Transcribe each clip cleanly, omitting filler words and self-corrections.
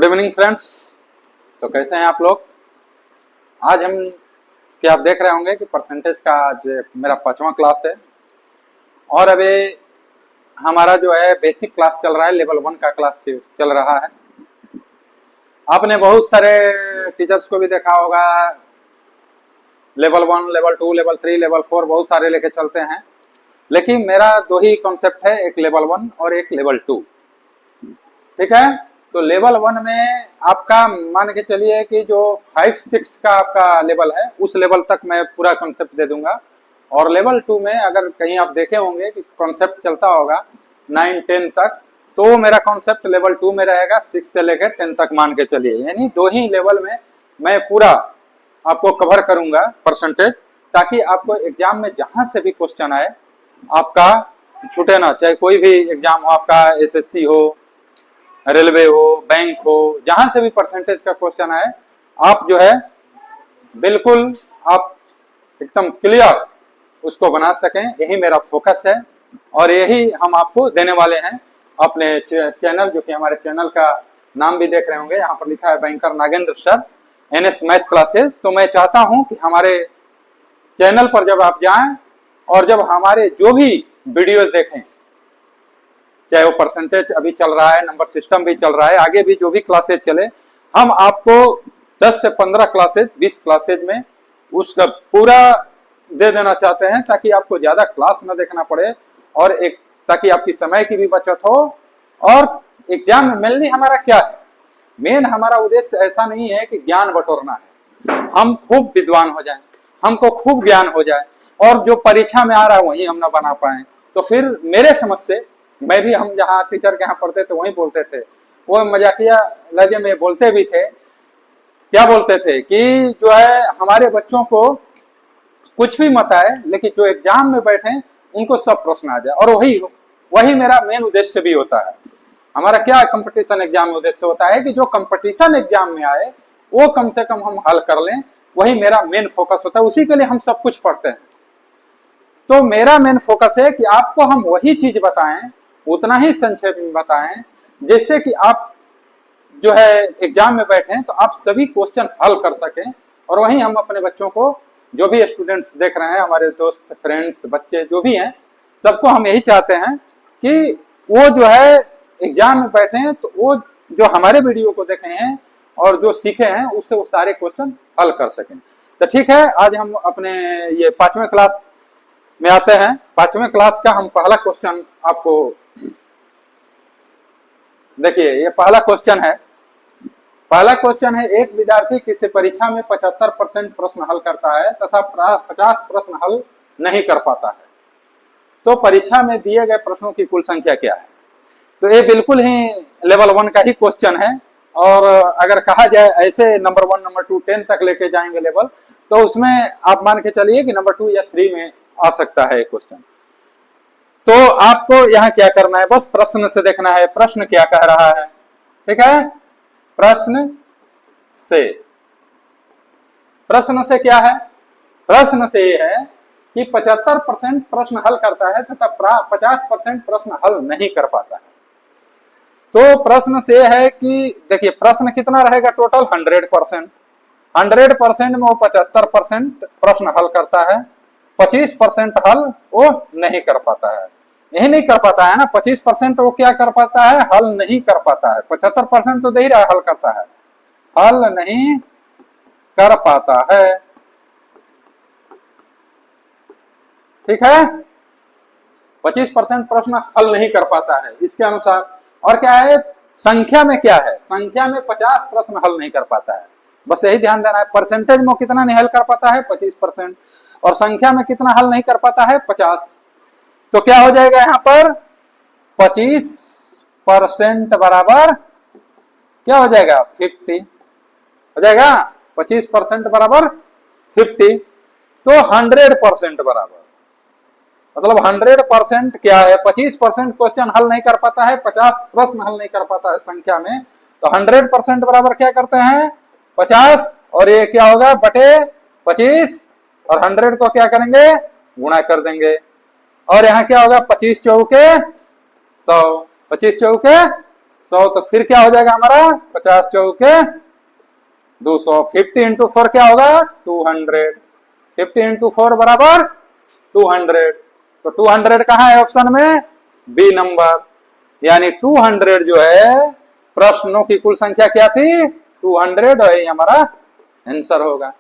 Evening friends. तो कैसे हैं आप लोग। आज हम क्या आप देख रहे होंगे कि परसेंटेज का आज मेरा 5वां क्लास है और अभी हमारा जो है बेसिक क्लास चल रहा है, लेवल 1 का क्लास चल रहा है। आपने बहुत सारे टीचर्स को भी देखा होगा, लेवल 1, लेवल 2, लेवल 3, लेवल 4 बहुत सारे लेके चलते हैं, लेकिन मेरा दो ही कॉन्सेप्ट है, एक लेवल 1 और एक लेवल 2। ठीक है। तो लेवल 1 में आपका मान के चलिए कि जो 5-6 का आपका लेवल है उस लेवल तक मैं पूरा कॉन्सेप्ट दे दूंगा, और लेवल 2 में अगर कहीं आप देखे होंगे कि कॉन्सेप्ट चलता होगा 9-10 तक, तो मेरा कॉन्सेप्ट लेवल 2 में रहेगा 6 से लेकर 10 तक मान के चलिए। यानी दो ही लेवल में मैं पूरा आपको कवर करूंगा परसेंटेज, ताकि आपको एग्जाम में जहां से भी क्वेश्चन आए आपका छूटे ना। चाहे कोई भी एग्जाम हो, आपका एसएससी हो, रेलवे हो, बैंक हो, जहां से भी परसेंटेज का क्वेश्चन आए आप जो है बिल्कुल आप एकदम क्लियर उसको बना सकें, यही मेरा फोकस है और यही हम आपको देने वाले हैं अपने चैनल, जो कि हमारे चैनल का नाम भी देख रहे होंगे, यहाँ पर लिखा है banker Nagendra sir NS math classes. तो मैं चाहता हूं कि हमारे चैनल पर जब आप जाएं और जब हमारे जो भी वीडियोस देखें, चाहे वो परसेंटेज अभी चल रहा है, नंबर सिस्टम भी चल रहा है, आगे भी जो भी क्लासेज चले, हम आपको 10 से 15 क्लासेज 20 क्लासेज में उसका पूरा दे देना चाहते हैं, ताकि आपको ज्यादा क्लास ना देखना पड़े और एक ताकि आपकी समय की भी बचत हो। और एग्जाम में मेनली हमारा क्या है, मेन हमारा उद्देश्य ऐसा नहीं है कि ज्ञान बटोरना है, हम खूब विद्वान हो जाएं, हमको खूब ज्ञान हो जाए और जो परीक्षा में आ रहा है वही हम ना बना पाए, तो फिर मेरे समझ से मैं भी, हम जहाँ टीचर के यहाँ पढ़ते थे वहीं बोलते थे, वो मजाकिया लहजे में बोलते भी थे, क्या बोलते थे कि जो है हमारे बच्चों को कुछ भी मत आए, लेकिन जो एग्जाम में बैठे उनको सब प्रश्न आ जाए। और वही मेरा मेन उद्देश्य भी होता है। हमारा क्या कंपटीशन एग्जाम में उद्देश्य होता है कि जो कंपटीशन एग्जाम में आए वो कम से कम हम हल कर लें, वही मेरा मेन फोकस होता है, उसी के लिए हम सब कुछ पढ़ते हैं। तो मेरा मेन फोकस है कि आपको हम वही चीज बताएं, उतना ही संक्षेप में बताएं, जिससे कि आप जो है एग्जाम में बैठें तो आप सभी क्वेश्चन हल कर सकें। और वहीं हम अपने बच्चों को, जो भी स्टूडेंट्स देख रहे हैं, हमारे दोस्त, फ्रेंड्स, बच्चे जो भी हैं, सबको हम यही चाहते हैं कि वो जो है एग्जाम में बैठे तो वो जो हमारे वीडियो को देखे हैं और जो सीखे हैं उससे वो सारे क्वेश्चन हल कर सकें। तो ठीक है, आज हम अपने ये 5वें क्लास में आते हैं। 5वें क्लास का हम पहला क्वेश्चन आपको देखिए, ये पहला क्वेश्चन है। पहला क्वेश्चन है, एक विद्यार्थी किसी परीक्षा में 75% प्रश्न हल करता है तथा 50 प्रश्न हल नहीं कर पाता है, तो परीक्षा में दिए गए प्रश्नों की कुल संख्या क्या है। तो ये बिल्कुल ही लेवल 1 का ही क्वेश्चन है, और अगर कहा जाए ऐसे नंबर 1, नंबर 2, 10 तक लेके जाएंगे लेवल, तो उसमें आप मान के चलिए कि नंबर 2 या 3 में आ सकता है क्वेश्चन। तो आपको यहाँ क्या करना है, बस प्रश्न से देखना है प्रश्न क्या कह रहा है। ठीक है, प्रश्न से क्या है, प्रश्न से ये है कि 75% प्रश्न हल करता है तथा 50% प्रश्न हल नहीं कर पाता है। तो प्रश्न से है कि देखिए प्रश्न कितना रहेगा, टोटल 100%। 100% में वो 75% प्रश्न हल करता है, 25% हल वो नहीं कर पाता है। यही नहीं कर पाता है ना, 25% वो क्या कर पाता है, हल नहीं कर पाता है। 75% तो दे ही रहा है, हल करता है, हल नहीं कर पाता है। ठीक है, 25% प्रश्न हल नहीं कर पाता है इसके अनुसार। और क्या है, संख्या में क्या है, संख्या में 50 प्रश्न हल नहीं कर पाता है। बस यही ध्यान देना है, परसेंटेज में कितना नहीं हल कर पाता है, 25%, और संख्या में कितना हल नहीं कर पाता है, 50। तो क्या हो जाएगा यहाँ पर, 25% बराबर क्या हो जाएगा, 50 हो जाएगा। 25% बराबर 50, तो 100% बराबर, मतलब 100% क्या है, 25% क्वेश्चन हल नहीं कर पाता है, 50 प्रश्न हल नहीं कर पाता है संख्या में, तो 100% बराबर क्या करते हैं, 50, और ये क्या होगा, बटे 25, और 100 को क्या करेंगे, गुणा कर देंगे। और यहाँ क्या होगा, 25 चौके 100, 25 चौके 100, तो फिर क्या हो जाएगा हमारा 50 चौके 200। 50 इंटू 4 क्या होगा 200। 50 इंटू 4 बराबर 200। तो 200 कहाँ है ऑप्शन में, बी नंबर। यानी 200 जो है प्रश्नों की कुल संख्या क्या थी 200, और ये हमारा आंसर होगा।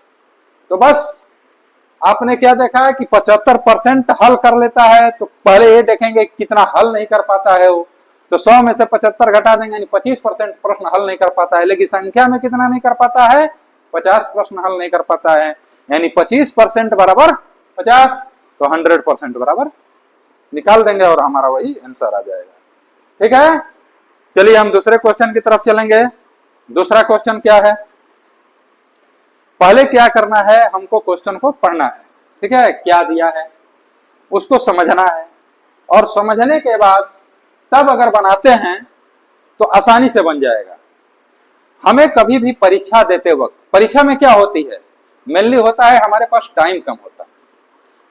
तो बस आपने क्या देखा कि 75% हल कर लेता है, तो पहले ये देखेंगे कितना हल नहीं कर पाता है वो, तो 100 में से 75 घटा देंगे, यानी 25% प्रश्न हल नहीं कर पाता है। लेकिन संख्या में कितना नहीं कर पाता है 50 प्रश्न हल नहीं कर पाता है, यानी 25% बराबर 50, तो 100% बराबर निकाल देंगे और हमारा वही आंसर आ जाएगा। ठीक है, चलिए हम दूसरे क्वेश्चन की तरफ चलेंगे। दूसरा क्वेश्चन क्या है, पहले क्या करना है, हमको क्वेश्चन को पढ़ना है। ठीक है, क्या दिया है उसको समझना है, और समझने के बाद तब अगर बनाते हैं तो आसानी से बन जाएगा। हमें कभी भी परीक्षा देते वक्त, परीक्षा में क्या होती है मेनली होता है हमारे पास टाइम कम होता है।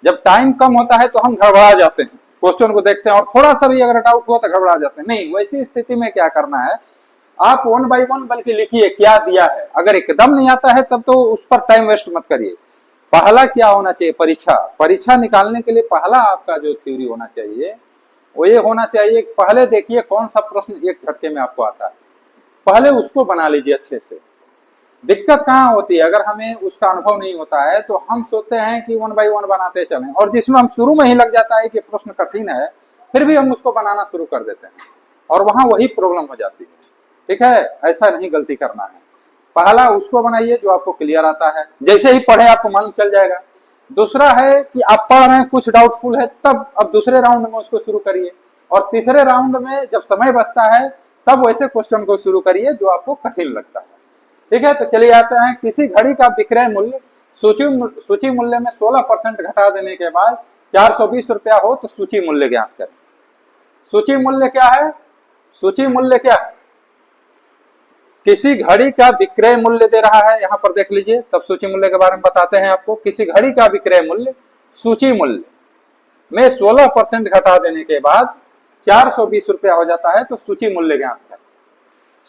जब टाइम कम होता है तो हम घबरा जाते हैं, क्वेश्चन को देखते हैं और थोड़ा सा भी अगर डाउट हो तो घबरा जाते हैं। नहीं, वैसी स्थिति में क्या करना है, आप 1 बाय 1 बल्कि लिखिए क्या दिया है। अगर एकदम नहीं आता है तब तो उस पर टाइम वेस्ट मत करिए। पहला क्या होना चाहिए, परीक्षा निकालने के लिए पहला आपका जो थ्योरी होना चाहिए वो ये होना चाहिए, पहले देखिए कौन सा प्रश्न एक झटके में आपको आता है, पहले उसको बना लीजिए अच्छे से। दिक्कत कहाँ होती है, अगर हमें उसका अनुभव नहीं होता है तो हम सोचते हैं कि 1 बाय 1 बनाते चलें, और जिसमें हम शुरू में ही लग जाता है कि प्रश्न कठिन है, फिर भी हम उसको बनाना शुरू कर देते हैं और वहां वही प्रॉब्लम हो जाती है। ठीक है, ऐसा नहीं गलती करना है। पहला उसको बनाइए जो आपको क्लियर आता है, जैसे ही पढ़े आपको मालूम चल जाएगा। दूसरा है कि आप पढ़ रहे हैं कुछ डाउटफुल है, तब अब दूसरे राउंड में उसको शुरू करिए, और तीसरे राउंड में जब समय बचता है तब वैसे क्वेश्चन को शुरू करिए जो आपको कठिन लगता है। ठीक है, तो चलिए आते हैं, किसी घड़ी का विक्रय मूल्य सूची मूल्य में 16% घटा देने के बाद 420 रुपया हो तो सूची मूल्य ज्ञात करें। सूची मूल्य क्या है, सूची मूल्य क्या है, किसी घड़ी का विक्रय मूल्य दे रहा है, यहां पर देख लीजिए, तब सूची मूल्य के बारे में बताते हैं आपको। किसी घड़ी का विक्रय मूल्य सूची मूल्य में 16% घटा देने के बाद 420 रुपया हो जाता है, तो सूची मूल्य ज्ञात करें।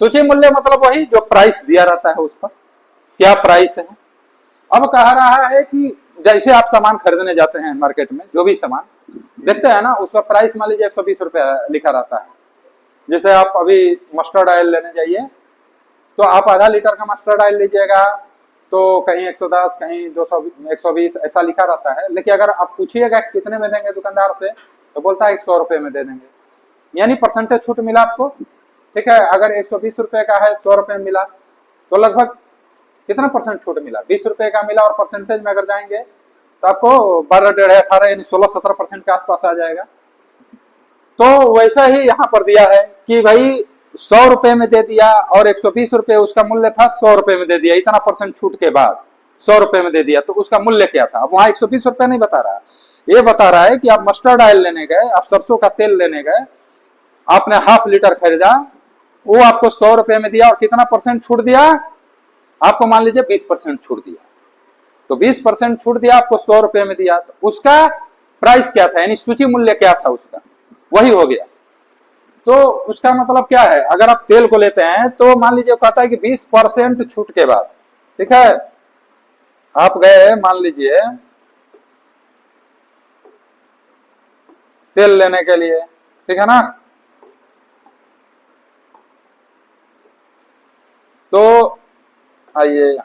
सूची मूल्य मतलब वही जो प्राइस दिया रहता है उस पर क्या प्राइस है। अब कह रहा है कि जैसे आप सामान खरीदने जाते हैं मार्केट में, जो भी सामान देखते हैं ना, उसका प्राइस मान लीजिए 120 रुपया लिखा रहता है। जैसे आप अभी मस्टर्ड ऑयल लेने जाइए तो आप आधा लीटर का मस्टर्ड ऑयल लीजिएगा तो कहीं 110, कहीं 200, 120 ऐसा लिखा रहता है। लेकिन अगर आप पूछिएगा कितने में देंगे दुकानदार से, तो बोलता है 100 रुपये में दे देंगे, यानी परसेंटेज छूट मिला आपको। ठीक है, अगर 120 रुपए का है 100 रुपये मिला तो लगभग कितना परसेंट छूट मिला, 20 रुपए का मिला, और परसेंटेज में अगर जाएंगे तो आपको 12, 18, 18 यानी 16-17% के आसपास आ जाएगा। तो वैसा ही यहाँ पर दिया है कि भाई 100 रुपए में दे दिया और 120 रुपए उसका मूल्य था, 100 रुपए में दे दिया, इतना परसेंट छूट के बाद 100 रुपए में दे दिया, तो उसका मूल्य क्या था। अब वहां 120 रुपए नहीं बता रहा, ये बता रहा है कि आप मस्टर्ड ऑयल लेने गए, आप सरसों का तेल लेने गए, आपने ½ लीटर खरीदा, वो आपको 100 रुपए में दिया और कितना परसेंट छूट दिया आपको, मान लीजिए 20% छूट दिया, तो 20% छूट दिया आपको 100 रुपए में दिया, तो उसका प्राइस क्या था, यानी सूची मूल्य क्या था उसका, वही हो गया। तो उसका मतलब क्या है, अगर आप तेल को लेते हैं तो मान लीजिए कहता है कि 20% छूट के बाद, ठीक है, आप गए मान लीजिए तेल लेने के लिए, ठीक है ना, तो आइए,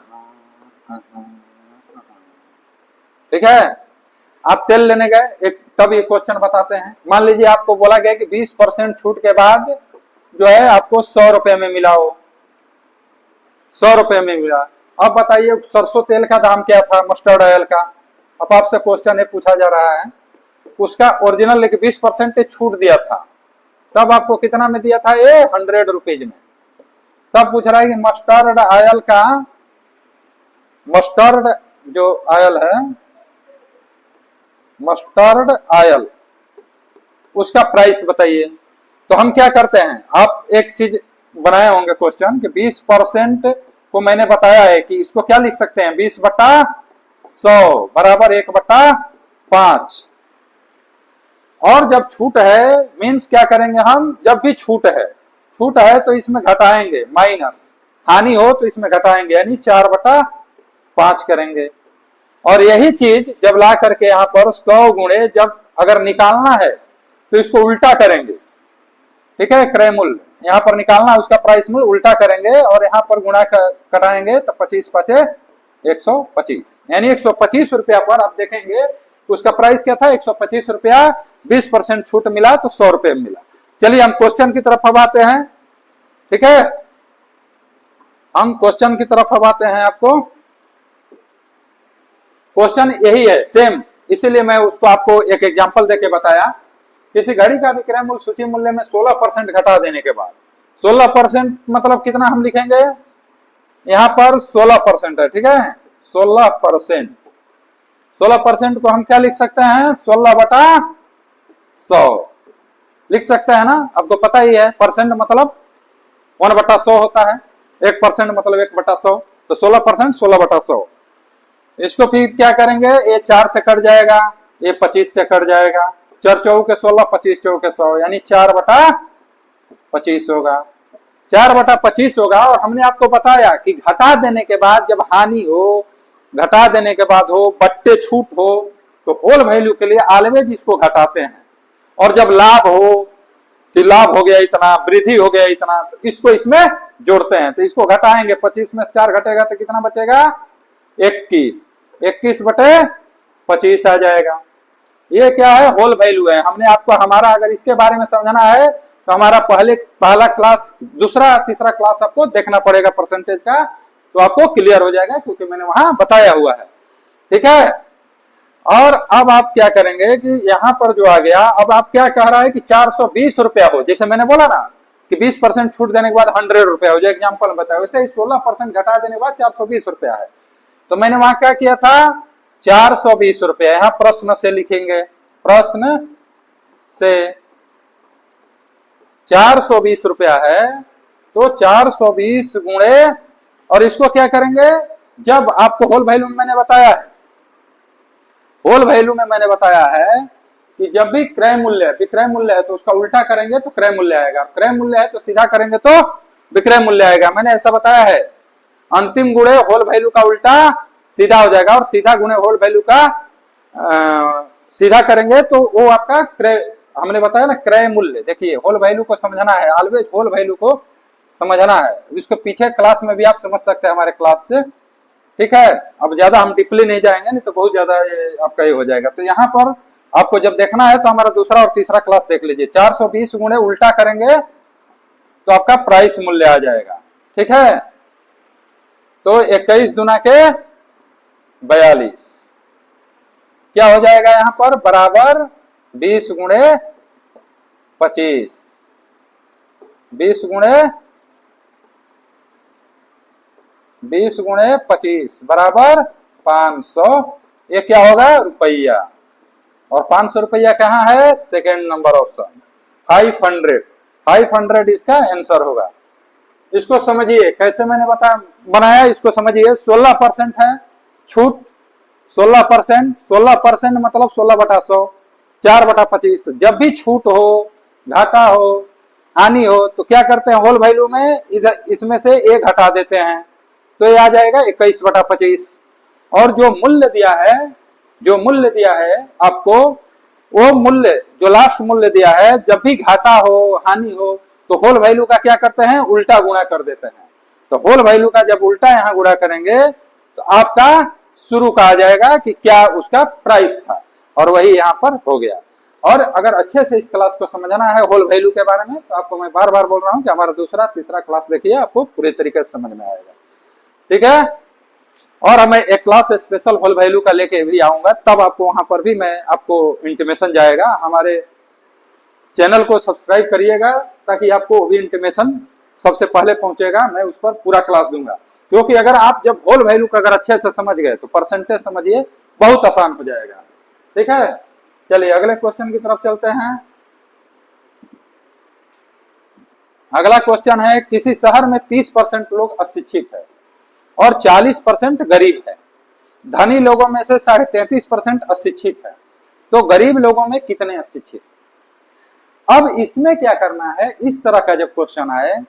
ठीक है, आप तेल लेने गए, एक तब ये क्वेश्चन बताते हैं, मान लीजिए आपको बोला गया कि 20% छूट के बाद जो है आपको 100 रुपए में मिला हो, 100 रुपए में मिला। अब बताइए सरसों तेल का दाम क्या था, मस्टर्ड ऑयल का। अब आपसे क्वेश्चन ये पूछा जा रहा है, उसका ओरिजिनल लेके 20% छूट दिया था, तब आपको कितना में दिया था, ये 100 रुपीज में। तब पूछ रहा है कि मस्टर्ड ऑयल का, मस्टर्ड जो ऑयल है, मस्टर्ड ऑयल, उसका प्राइस बताइए। तो हम क्या करते हैं, आप एक चीज बनाए होंगे क्वेश्चन कि 20% को मैंने बताया है कि इसको क्या लिख सकते हैं, 20/100 बराबर 1/5। और जब छूट है मीन्स क्या करेंगे हम, जब भी छूट है छूट है तो इसमें घटाएंगे माइनस, हानि हो तो इसमें घटाएंगे, यानी 4/5 करेंगे। और यही चीज जब ला करके यहाँ पर 100 गुणे जब अगर निकालना है तो इसको उल्टा करेंगे, ठीक है, क्रय मूल्य यहाँ पर निकालना, उसका प्राइस मूल्य उल्टा करेंगे और यहाँ पर गुणा कराएंगे तो 25 पचे 125, यानी 125 रुपया पर आप देखेंगे तो उसका प्राइस क्या था, 125 रुपया, 20% छूट मिला तो 100 रुपये मिला। चलिए हम क्वेश्चन की तरफ अब आते हैं, ठीक है, हम क्वेश्चन की तरफ अब आते हैं। आपको क्वेश्चन यही है सेम, इसीलिए मैं उसको आपको एक एग्जांपल देके बताया। किसी घड़ी का विक्रय मूल्य सूची मूल्य में 16% घटा देने के बाद, 16% मतलब कितना हम लिखेंगे, यहां पर 16% है, ठीक है, 16%, 16% को हम क्या लिख सकते हैं, 16/100 लिख सकते हैं ना, आपको पता ही है, परसेंट मतलब 1/100 होता है, 1% मतलब 1/100, तो 16% 16/100। इसको फिर क्या करेंगे, ये 4 से कट जाएगा, ये 25 से कट जाएगा, 4 चौके के 16, 25 चौके 100, यानी 4/25 होगा, 4/25 होगा। और हमने आपको बताया कि घटा देने के बाद जब हानि हो, घटा देने के बाद हो, बट्टे छूट हो, तो होल वैल्यू के लिए ऑलवेज इसको घटाते हैं, और जब लाभ हो कि लाभ हो गया इतना, वृद्धि हो गया इतना, तो इसको इसमें जोड़ते हैं। तो इसको घटाएंगे, 25 में 4 घटेगा तो कितना बचेगा, 21, 21/25 आ जाएगा। ये क्या है, होल वैल्यू है। हमने आपको, हमारा अगर इसके बारे में समझना है तो हमारा पहला क्लास, दूसरा तीसरा क्लास आपको देखना पड़ेगा परसेंटेज का, तो आपको क्लियर हो जाएगा, क्योंकि मैंने वहां बताया हुआ है, ठीक है। और अब आप क्या करेंगे कि यहां पर जो आ गया, अब आप क्या कह रहा है कि 420 रुपया हो, जैसे मैंने बोला ना कि 20% छूट देने के बाद 100 रुपया हो जाए, एग्जाम्पल बताया, वैसे 16% घटा देने के बाद 420 रुपया है। तो मैंने वहां क्या किया था, 420 रुपया, यहां प्रश्न से लिखेंगे, प्रश्न से 420 रुपया है, तो 420 गुणे, और इसको क्या करेंगे, जब आपको होल वैल्यू में मैंने बताया है, होल वैल्यू में मैंने बताया है कि जब भी क्रय मूल्य, विक्रय मूल्य है तो उसका उल्टा करेंगे तो क्रय मूल्य आएगा, क्रय मूल्य है तो सीधा करेंगे तो विक्रय मूल्य आएगा, मैंने ऐसा बताया है। अंतिम गुणे होल वैल्यू का उल्टा सीधा हो जाएगा, और सीधा गुणे होल वैल्यू का सीधा करेंगे तो वो आपका क्रय, हमने बताया ना क्रय मूल्य। देखिए होल वैल्यू को समझना है, ऑलवेज होल वैल्यू को समझना है, इसको पीछे क्लास में भी आप समझ सकते हैं हमारे क्लास से, ठीक है। अब ज्यादा हम डीपली नहीं जाएंगे, नहीं तो बहुत ज्यादा आपका ये हो जाएगा। तो यहाँ पर आपको जब देखना है तो हमारा दूसरा और तीसरा क्लास देख लीजिए। 420 गुणे उल्टा करेंगे तो आपका प्राइस मूल्य आ जाएगा, ठीक है। तो 21 दूना के 42 क्या हो जाएगा यहाँ पर, बराबर 20 गुणे 25, 20 गुणे 25 बराबर 500, ये क्या होगा, रुपया, और 500 रुपया कहाँ है, सेकेंड नंबर ऑप्शन, 500 इसका आंसर होगा। इसको समझिए कैसे मैंने बनाया, इसको समझिए। 16% है छूट, 16% मतलब 16/100, 4/25। जब भी छूट हो, घाटा हो, हानि हो, तो क्या करते हैं, होल वैल्यू में इधर इसमें से एक हटा देते हैं, तो ये आ जाएगा 21/25। और जो मूल्य दिया है आपको, वो मूल्य जो लास्ट मूल्य दिया है, जब भी घाटा हो, हानि हो, तो होल वैल्यू का क्या करते हैं, उल्टा गुणा कर देते हैं। तो होल वैल्यू का जब उल्टा यहाँ गुणा करेंगे तो आपका शुरू का आ जाएगा कि क्या उसका प्राइस था, और वही यहाँ पर हो गया। और अगर अच्छे से इस क्लास को समझना है होल वैल्यू के बारे में, तो आपको मैं बार बार बोल रहा हूँ कि हमारा दूसरा तीसरा क्लास देखिए, आपको पूरे तरीके से समझ में आएगा, ठीक है। और मैं एक क्लास स्पेशल होल वैल्यू का लेके भी आऊंगा, तब आपको वहां पर भी मैं आपको इंटीमेशन जाएगा। हमारे चैनल को सब्सक्राइब करिएगा ताकि आपको भी इंटीमेशन सबसे पहले पहुंचेगा, मैं उस पर पूरा क्लास दूंगा। क्योंकि अगर आप जब होल वैल्यू का अगर अच्छे से समझ गए तो परसेंटेज समझिए बहुत आसान हो जाएगा, ठीक है। चलिए अगले क्वेश्चन की तरफ चलते हैं। अगला क्वेश्चन है, किसी शहर में 30% लोग अशिक्षित है और 40% गरीब है। धनी लोगों में से 33.5% अशिक्षित है, तो गरीब लोगों में कितने अशिक्षित। अब इसमें क्या करना है, इस तरह का जब क्वेश्चन आए,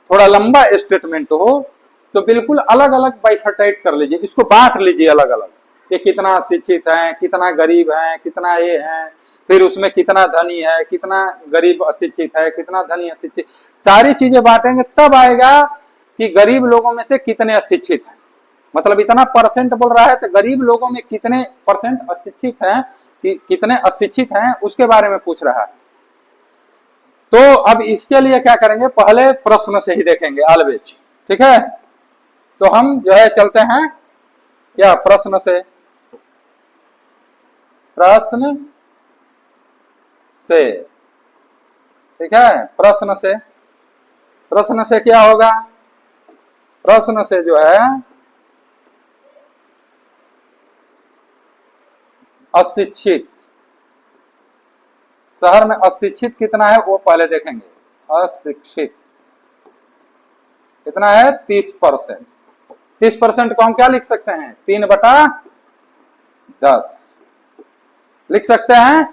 थोड़ा लंबा स्टेटमेंट हो, तो बिल्कुल अलग अलग बाइफर्टाइट कर लीजिए, इसको बांट लीजिए अलग अलग, कि कितना शिक्षित है, कितना गरीब है, कितना ये है, फिर उसमें कितना धनी है, कितना गरीब अशिक्षित है, कितना धनी अशिक्षित, सारी चीजें बांटेंगे तब आएगा कि गरीब लोगों में से कितने अशिक्षित हैं। मतलब इतना परसेंट बोल रहा है तो गरीब लोगों में कितने परसेंट अशिक्षित हैं, कि कितने अशिक्षित हैं उसके बारे में पूछ रहा है। तो अब इसके लिए क्या करेंगे, पहले प्रश्न से ही देखेंगे ऑलवेज, ठीक है। तो हम जो है चलते हैं क्या प्रश्न से, प्रश्न से, ठीक है। प्रश्न से क्या होगा, प्रश्न से जो है अशिक्षित, शहर में अशिक्षित कितना है वो पहले देखेंगे। अशिक्षित कितना है, 30%। 30% को हम क्या लिख सकते हैं, 3/10 लिख सकते हैं।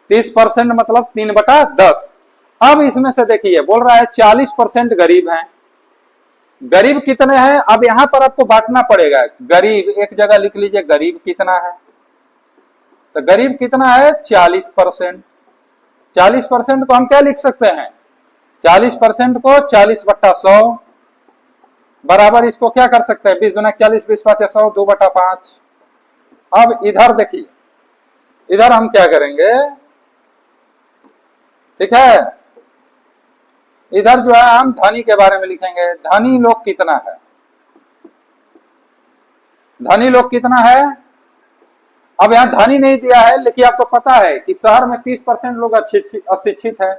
30% मतलब 3/10। अब इसमें से देखिए बोल रहा है 40% गरीब हैं। गरीब कितने हैं, अब यहां पर आपको बांटना पड़ेगा। गरीब एक जगह लिख लीजिए, गरीब कितना है, तो गरीब कितना है 40%। 40% को हम क्या लिख सकते हैं, 40% को 40/100 बराबर, इसको क्या कर सकते हैं, 20 दूना 40, 20 5 100, 2/5। अब इधर देखिए, इधर हम क्या करेंगे, ठीक है, इधर जो है हम धनी के बारे में लिखेंगे। धनी लोग कितना है, धनी लोग कितना है। अब यहां धनी नहीं दिया है, लेकिन आपको पता है कि शहर में 30% लोग अशिक्षित है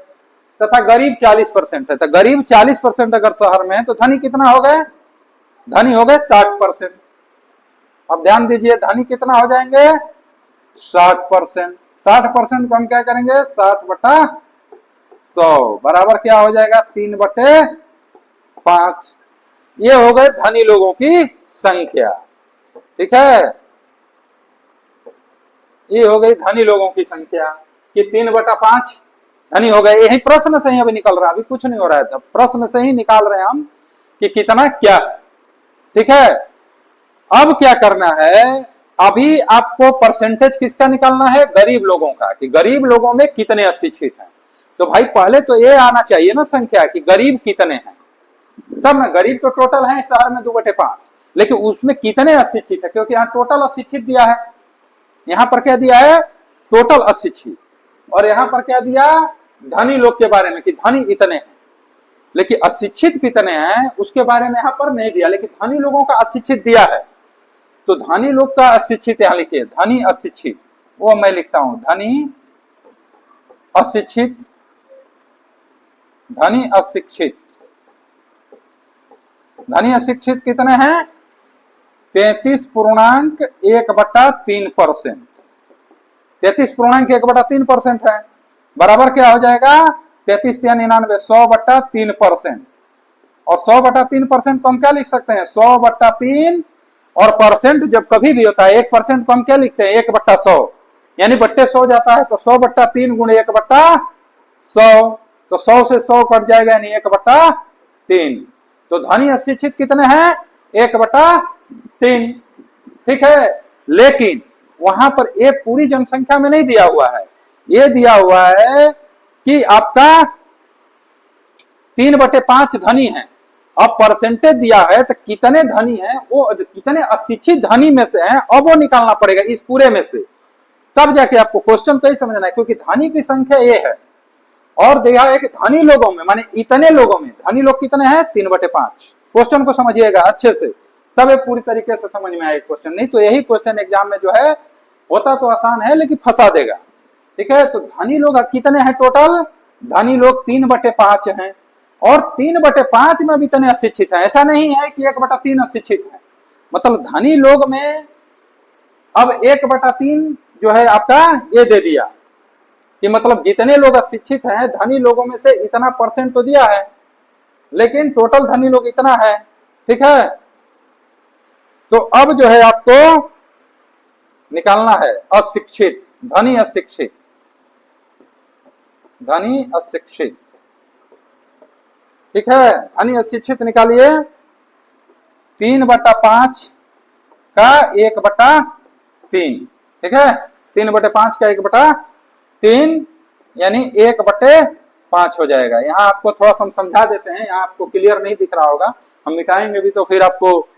तथा गरीब 40% है। तो गरीब 40% अगर शहर में है तो धनी कितना हो गए, धनी हो गए 60%। अब ध्यान दीजिए, धनी कितना हो जाएंगे 60%। 60% को हम क्या करेंगे, 60/100 बराबर क्या हो जाएगा, 3/5। ये हो गए धनी लोगों की संख्या, ठीक है। ये हो गई धनी लोगों की संख्या कि 3/5 धनी हो गए। यही प्रश्न से ही अभी निकल रहा है, अभी कुछ नहीं हो रहा है, तब प्रश्न से ही निकाल रहे हैं हम कि कितना क्या है, ठीक है। अब क्या करना है, अभी आपको परसेंटेज किसका निकालना है, गरीब लोगों का, कि गरीब लोगों में कितने अशिक्षित हैं। तो भाई पहले तो ये आना चाहिए ना संख्या कि गरीब कितने हैं, तब ना, गरीब तो टोटल है शहर में 2/5, लेकिन उसमें कितने अशिक्षित है, क्योंकि यहाँ टोटल अशिक्षित दिया है। यहां पर क्या दिया है, टोटल अशिक्षित, और यहां पर क्या दिया, धनी लोग के बारे में कि धनी इतने हैं, लेकिन अशिक्षित कितने हैं उसके बारे में यहां पर नहीं दिया, लेकिन धनी लोगों का अशिक्षित दिया है। तो धनी लोग का अशिक्षित यहां लिखिए, धनी अशिक्षित, वो मैं लिखता हूं, धनी अशिक्षित, धनी अशिक्षित, धनी अशिक्षित कितने हैं, 33.1/3%। 33.1/3% है, बराबर क्या हो जाएगा, 33×99 100/3%। और 100/3% को हम क्या लिख सकते हैं, 100/3, और परसेंट जब कभी भी होता है 1% को हम क्या लिखते हैं, 1/100, यानी बट्टे 100 जाता है, तो 100/3 गुणे 1/100, तो 100 से 100 कट जाएगा, यानी 1/3। तो धनी अशिक्षित कितने हैं, 1/3, ठीक है। लेकिन वहां पर एक पूरी जनसंख्या में नहीं दिया हुआ है, ये दिया हुआ है कि आपका 3/5 धनी है। अब परसेंटेज दिया है तो कितने धनी हैं, वो कितने अशिक्षित धनी में से हैं, अब वो निकालना पड़ेगा इस पूरे में से, तब जाके आपको क्वेश्चन को ही समझना है। क्योंकि धनी की संख्या ये है, और दिया है कि धनी लोगों में, माने इतने लोगों में धनी लोग कितने हैं, 3/5। क्वेश्चन को समझिएगा अच्छे से, तब ये पूरी तरीके से समझ में आएगा क्वेश्चन। नहीं तो यही क्वेश्चन एग्जाम में जो है होता तो आसान है, लेकिन फंसा देगा, ठीक है। तो धनी लोग कितने हैं टोटल, धनी लोग 3/5 हैं, और 3/5 में भी इतने अशिक्षित हैं। ऐसा नहीं है कि 1/3 अशिक्षित है, मतलब धनी लोग में अब 1/3 जो है आपका ये दे दिया कि मतलब जितने लोग अशिक्षित हैं धनी लोगों में से इतना परसेंट तो दिया है, लेकिन टोटल धनी लोग इतना है, ठीक है। तो अब जो है आपको निकालना है अशिक्षित, धनी अशिक्षित, धनी अशिक्षित, ठीक है। धनी अशिक्षित निकालिए, 3/5 का 1/3, ठीक है। 3/5 का 1/3 यानी 1/5 हो जाएगा। यहाँ आपको थोड़ा सा हम समझा देते हैं, यहाँ आपको क्लियर नहीं दिख रहा होगा, हम मिटाएंगे भी तो फिर आपको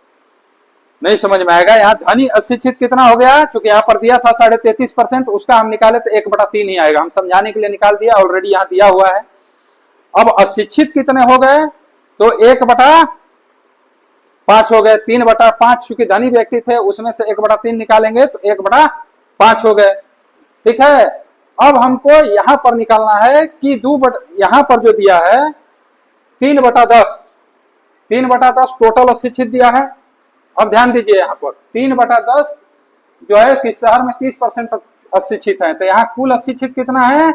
नहीं समझ में आएगा। यहाँ धनी अशिक्षित कितना हो गया, क्योंकि यहाँ पर दिया था 33%, उसका हम निकाले तो 1/3 ही आएगा। हम समझाने के लिए निकाल दिया, ऑलरेडी यहाँ दिया हुआ है। अब अशिक्षित कितने हो गए, तो 1/5 हो गए। 3/5 चूंकि धनी व्यक्ति थे, उसमें से 1/3 निकालेंगे तो 1/5 हो गए, ठीक है। अब हमको यहां पर निकालना है कि यहां पर जो दिया है 3/10, 3/10 टोटल अशिक्षित दिया है। अब ध्यान दीजिए, यहाँ पर 3/10 जो है किस शहर में 30% अशिक्षित है, तो यहाँ कुल अशिक्षित कितना है,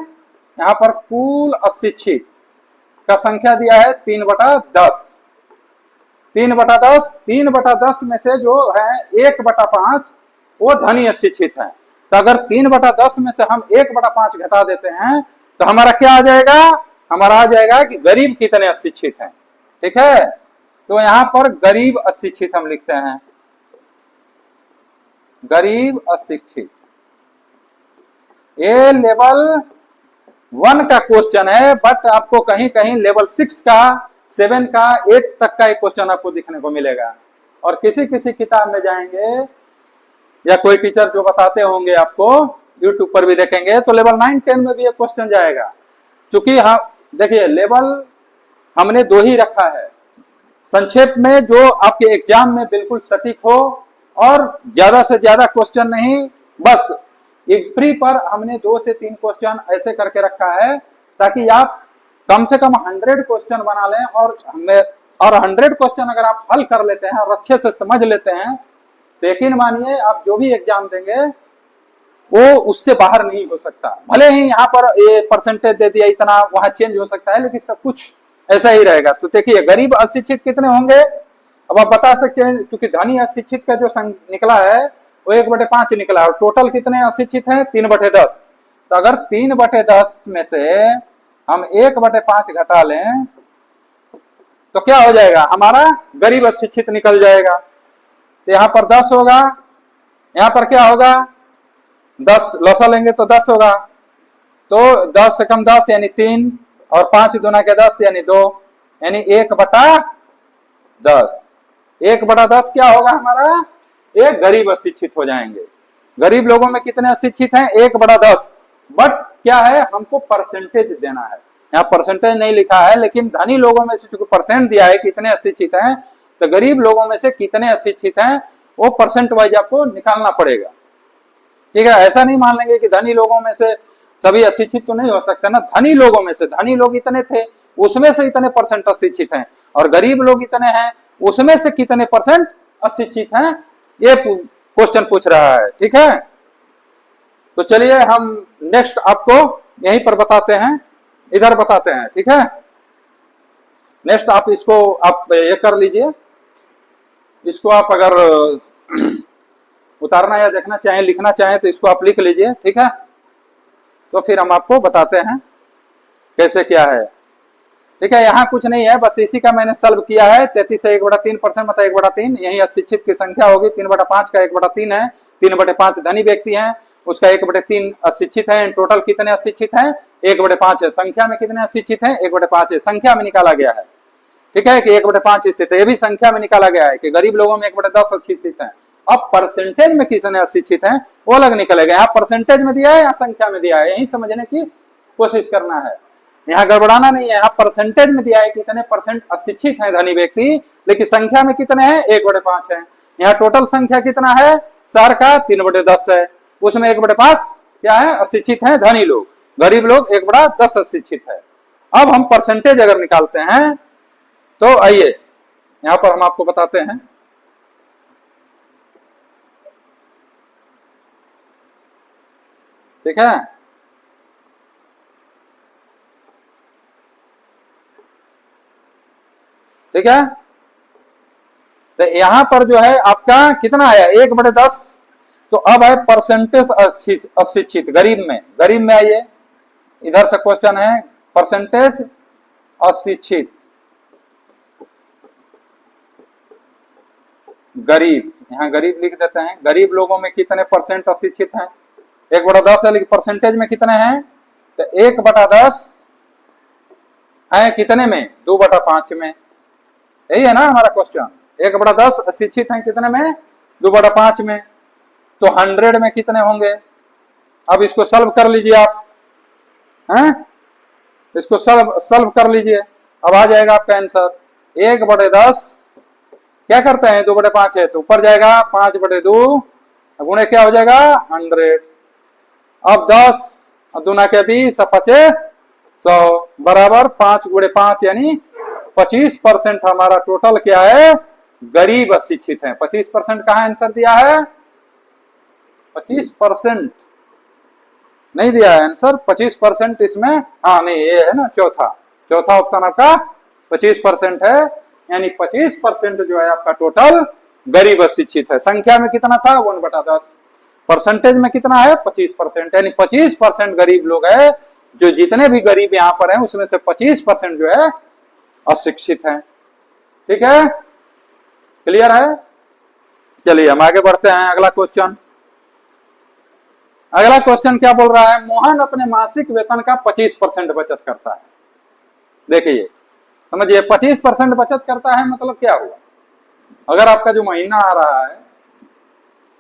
यहाँ पर कुल अशिक्षित का संख्या दिया है 3/10। 3/10, 3/10 में से जो है 1/5 वो धनी अशिक्षित है। तो अगर 3/10 में से हम 1/5 घटा देते हैं तो हमारा क्या आ जाएगा, हमारा आ जाएगा कि गरीब कितने अशिक्षित हैं, ठीक है। तो यहां पर गरीब अशिक्षित हम लिखते हैं, गरीब अशिक्षित। ये लेवल 1 का क्वेश्चन है, बट आपको कहीं कहीं लेवल 6 का, 7 का, 8 तक का एक क्वेश्चन आपको दिखने को मिलेगा। और किसी किसी किताब में जाएंगे या कोई टीचर जो बताते होंगे आपको, यूट्यूब पर भी देखेंगे, तो लेवल 9, 10 में भी एक क्वेश्चन जाएगा। चूंकि हम देखिए लेवल हमने 2 ही रखा है, संक्षेप में जो आपके एग्जाम में बिल्कुल सटीक हो और ज्यादा से ज्यादा क्वेश्चन नहीं, बस प्री पर हमने 2 से 3 क्वेश्चन ऐसे करके रखा है ताकि आप कम से कम 100 क्वेश्चन बना लें। और 100 क्वेश्चन अगर आप हल कर लेते हैं और अच्छे से समझ लेते हैं तो यकीन मानिए आप जो भी एग्जाम देंगे वो उससे बाहर नहीं हो सकता। भले ही यहाँ पर ये परसेंटेज दे दिया इतना, वहां चेंज हो सकता है, लेकिन सब कुछ ऐसा ही रहेगा। तो देखिए गरीब अशिक्षित कितने होंगे, अब आप बता सकते हैं, क्योंकि धनी अशिक्षित का जो निकला है वो 1/5 निकला, और टोटल कितने अशिक्षित हैं 3/10। तो अगर 3/10 में से हम 1/5 घटा लें तो क्या हो जाएगा, हमारा गरीब अशिक्षित निकल जाएगा। तो यहाँ पर 10 होगा, यहाँ पर क्या होगा 10 लौसा लेंगे तो 10 होगा, तो 10 से कम 10 यानी 3, और 5 दूना के 10 यानी 2, यानी 1/10। 1/10 क्या होगा हमारा, एक गरीब अशिक्षित हो जाएंगे। गरीब लोगों में कितने अशिक्षित हैं, 1/10। बट क्या है, हमको परसेंटेज देना है, यहाँ परसेंटेज नहीं लिखा है, लेकिन धनी लोगों में से चूंकि परसेंट दिया है कितने अशिक्षित हैं, तो गरीब लोगों में से कितने अशिक्षित हैं वो परसेंट वाइज आपको निकालना पड़ेगा, ठीक है। ऐसा नहीं मान लेंगे कि धनी लोगों में से सभी अशिक्षित, तो नहीं हो सकता ना। धनी लोगों में से, धनी लोग इतने थे उसमें से इतने परसेंट अशिक्षित हैं, और गरीब लोग इतने हैं उसमें से कितने परसेंट अशिक्षित हैं, ये क्वेश्चन पूछ रहा है, ठीक है। तो चलिए हम नेक्स्ट आपको यहीं पर बताते हैं, इधर बताते हैं, ठीक है। नेक्स्ट आप इसको आप ये कर लीजिए, इसको आप अगर उतारना या देखना चाहें, लिखना चाहें तो इसको आप लिख लीजिए, ठीक है। तो फिर हम आपको बताते हैं कैसे क्या है, ठीक है। यहाँ कुछ नहीं है, बस इसी का मैंने सॉल्व किया है। 33 से 1/3% मतलब 1/3, यही अशिक्षित की संख्या होगी। 3/5 का 1/3 है, 3/5 धनी व्यक्ति हैं, उसका 1/3 अशिक्षित है। टोटल कितने अशिक्षित हैं, 1/5 है। संख्या में कितने अशिक्षित हैं, 1/5 है, संख्या में निकाला गया है, ठीक है, कि 1/5 स्थित है। ये भी संख्या में निकाला गया है कि गरीब लोगों में 1/10 अशिक्षित है। अब परसेंटेज में कितने अशिक्षित हैं वो अलग निकलेगा। यहाँ परसेंटेज में दिया है या संख्या में दिया है, यही समझने की कोशिश करना है, यहाँ गड़बड़ाना नहीं है। यहाँ परसेंटेज में दिया है कितने परसेंट अशिक्षित हैं धनी व्यक्ति, लेकिन संख्या में कितने हैं, 1/5 है। यहाँ टोटल संख्या कितना है शहर का, 3/10 है, उसमें 1/5 क्या है, अशिक्षित है धनी लोग, गरीब लोग 1/10 अशिक्षित है। अब हम परसेंटेज अगर निकालते हैं तो आइए यहाँ पर हम आपको बताते हैं, ठीक है। ठीक है, तो यहां पर जो है आपका कितना आया, 1/10। तो अब है परसेंटेज अशिक्षित गरीब में, गरीब में आइए, इधर से क्वेश्चन है परसेंटेज अशिक्षित गरीब, यहाँ गरीब लिख देते हैं। गरीब लोगों में कितने परसेंट अशिक्षित हैं? 1/10 है, लेकिन परसेंटेज में कितने हैं? तो 1/10 है कितने में? 2/5 में। यही है ना हमारा क्वेश्चन। 1/10 अशिक्षित हैं कितने में? 2/5 में। तो 100 में कितने होंगे? अब इसको सॉल्व कर लीजिए आप, हैं? इसको सॉल्व कर लीजिए, अब आ जाएगा आपका आंसर। 1/10 क्या करते हैं? 2/5 है तो ऊपर जाएगा 5/2 गुणे क्या हो जाएगा? 100। अब 10 और 2 के 20 और 5 100 बराबर 5 × 5 यानी 25% हमारा टोटल क्या है? गरीब अशिक्षित है। 25% कहाँ आंसर दिया है? 25% नहीं दिया है आंसर। 25% इसमें हाँ नहीं, ये है ना चौथा ऑप्शन आपका 25% है, यानी 25% जो है आपका टोटल गरीब अशिक्षित है। संख्या में कितना था? 1/10। परसेंटेज में कितना है? 25%, यानी 25% गरीब लोग है। जो जितने भी गरीब यहाँ पर हैं उसमें से 25% जो है अशिक्षित हैं। ठीक है, क्लियर है? चलिए हम आगे बढ़ते हैं। अगला क्वेश्चन क्या बोल रहा है? मोहन अपने मासिक वेतन का 25% बचत करता है। देखिए समझिए, 25% बचत करता है मतलब क्या हुआ? अगर आपका जो महीना आ रहा है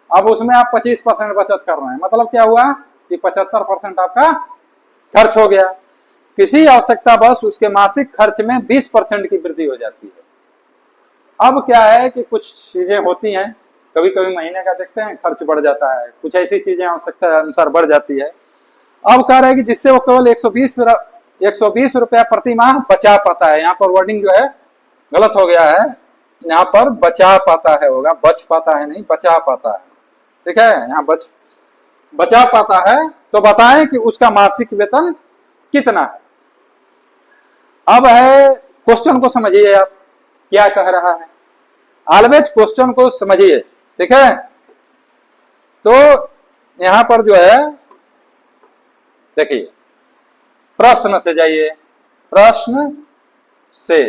अब उसमें आप 25% बचत कर रहे हैं, मतलब क्या हुआ कि 75% आपका खर्च हो गया। किसी आवश्यकता बस उसके मासिक खर्च में 20% की वृद्धि हो जाती है। अब क्या है कि कुछ चीजें होती हैं, कभी कभी महीने का देखते हैं खर्च बढ़ जाता है, कुछ ऐसी चीजें आवश्यकता अनुसार बढ़ जाती है। अब कह रहे हैं कि जिससे वो केवल 120 रुपया प्रति माह बचा पाता है। यहाँ पर वर्डिंग जो है गलत हो गया है, यहाँ पर बचा पाता है होगा, बच पाता है नहीं, बचा पाता है। ठीक है, यहाँ बचा पाता है। तो बताएं कि उसका मासिक वेतन कितना है। अब है क्वेश्चन को समझिए आप क्या कह रहा है। ऑलवेज क्वेश्चन को समझिए, ठीक है। तो यहां पर जो है देखिए, प्रश्न से जाइए। प्रश्न से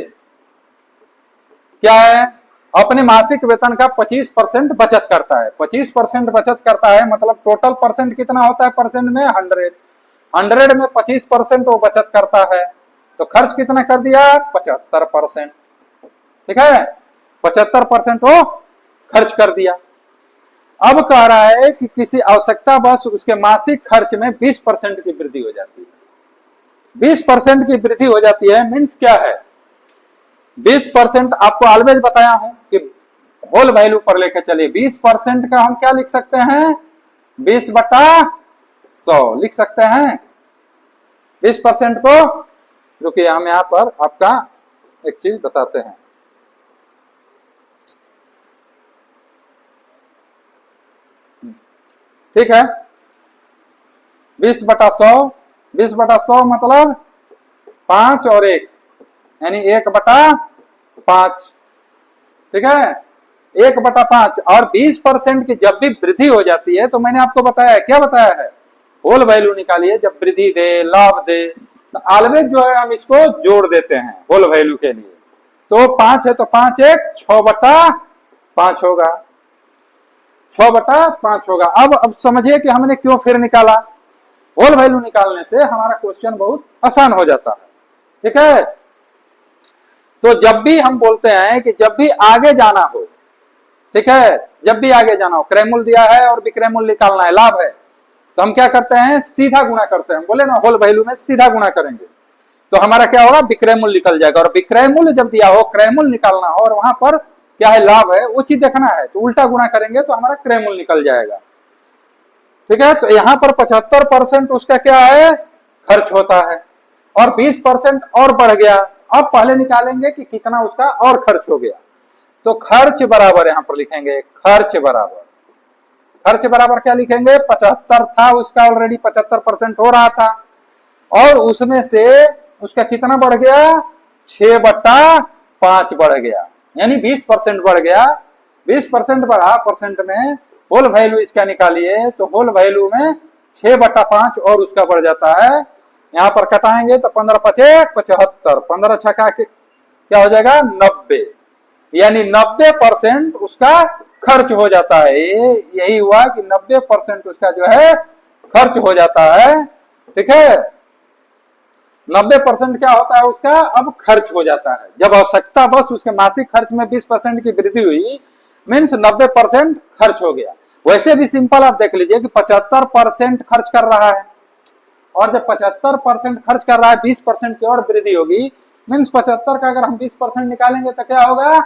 क्या है? अपने मासिक वेतन का 25% बचत करता है। 25% बचत करता है मतलब टोटल परसेंट कितना होता है? परसेंट में 100 में 25% वो बचत करता है। तो खर्च कितना कर दिया? 75%। ठीक है, 75% वो खर्च कर दिया। अब कह रहा है कि किसी आवश्यकता बस उसके मासिक खर्च में 20% की वृद्धि हो जाती है। 20% की वृद्धि हो जाती है मीन्स क्या है? 20% आपको ऑलवेज बताया हूं कि होल वैल्यू पर लेकर चलिए। 20% का हम क्या लिख सकते हैं? 20/100 लिख सकते हैं। 20% को रुकिए, हम यहां पर आपका एक चीज बताते हैं। ठीक है, 20/100 20/100 मतलब 5 और 1 यानी 1/5। ठीक है, 1/5 और 20% की जब भी वृद्धि हो जाती है तो मैंने आपको बताया है, क्या बताया है? होल वैल्यू निकालिए। जब वृद्धि दे, लाभ दे, तो ऑलवेज जो है हम इसको जोड़ देते हैं होल वैल्यू के लिए। तो 5 है तो 5 1 6/5 होगा, 6/5 होगा। अब समझिए कि हमने क्यों फिर निकाला। होल वैल्यू निकालने से हमारा क्वेश्चन बहुत आसान हो जाता है। ठीक है, तो जब भी हम बोलते हैं कि जब भी आगे जाना हो, ठीक है, जब भी आगे जाना हो, क्रय मूल्य दिया है और विक्रय मूल्य निकालना है, लाभ है, तो हम क्या करते हैं? सीधा गुणा करते हैं। बोले ना होल वैल्यू में सीधा गुणा करेंगे तो हमारा क्या होगा? विक्रय मूल्य निकल जाएगा। और विक्रय मूल्य जब दिया हो, क्रय मूल्य निकालना हो और वहां पर क्या है? लाभ है, वो चीज देखना है, तो उल्टा गुणा करेंगे तो हमारा क्रय मूल्य निकल जाएगा। ठीक है, तो यहां पर 75% उसका क्या है? खर्च होता है और 20% और बढ़ गया। अब पहले निकालेंगे कि कितना उसका और खर्च हो गया। तो खर्च बराबर यहां पर लिखेंगे, खर्च बराबर क्या लिखेंगे? 75 था उसका, ऑलरेडी 75% हो रहा था और उसमें से उसका कितना बढ़ गया? 6/5 बढ़ गया, यानी 20% बढ़ गया। 20% बढ़ा परसेंट में, होल वैल्यू इसका निकालिए तो होल वैल्यू में 6/5 और उसका बढ़ जाता है। यहाँ पर कटाएंगे तो 15 पचे 75, 15 छका क्या हो जाएगा 90, यानी 90% उसका खर्च हो जाता है। यही हुआ कि 90% उसका जो है खर्च हो जाता है। ठीक है, 90% क्या होता है उसका अब खर्च हो जाता है। जब आवश्यकता बस उसके मासिक खर्च में 20% की वृद्धि हुई, मीन्स 90% खर्च हो गया। वैसे भी सिंपल आप देख लीजिए कि 75% खर्च कर रहा है, और जब 75% खर्च कर रहा है 20% की और वृद्धि होगी, मीन्स 75 का अगर हम 20% निकालेंगे तो क्या होगा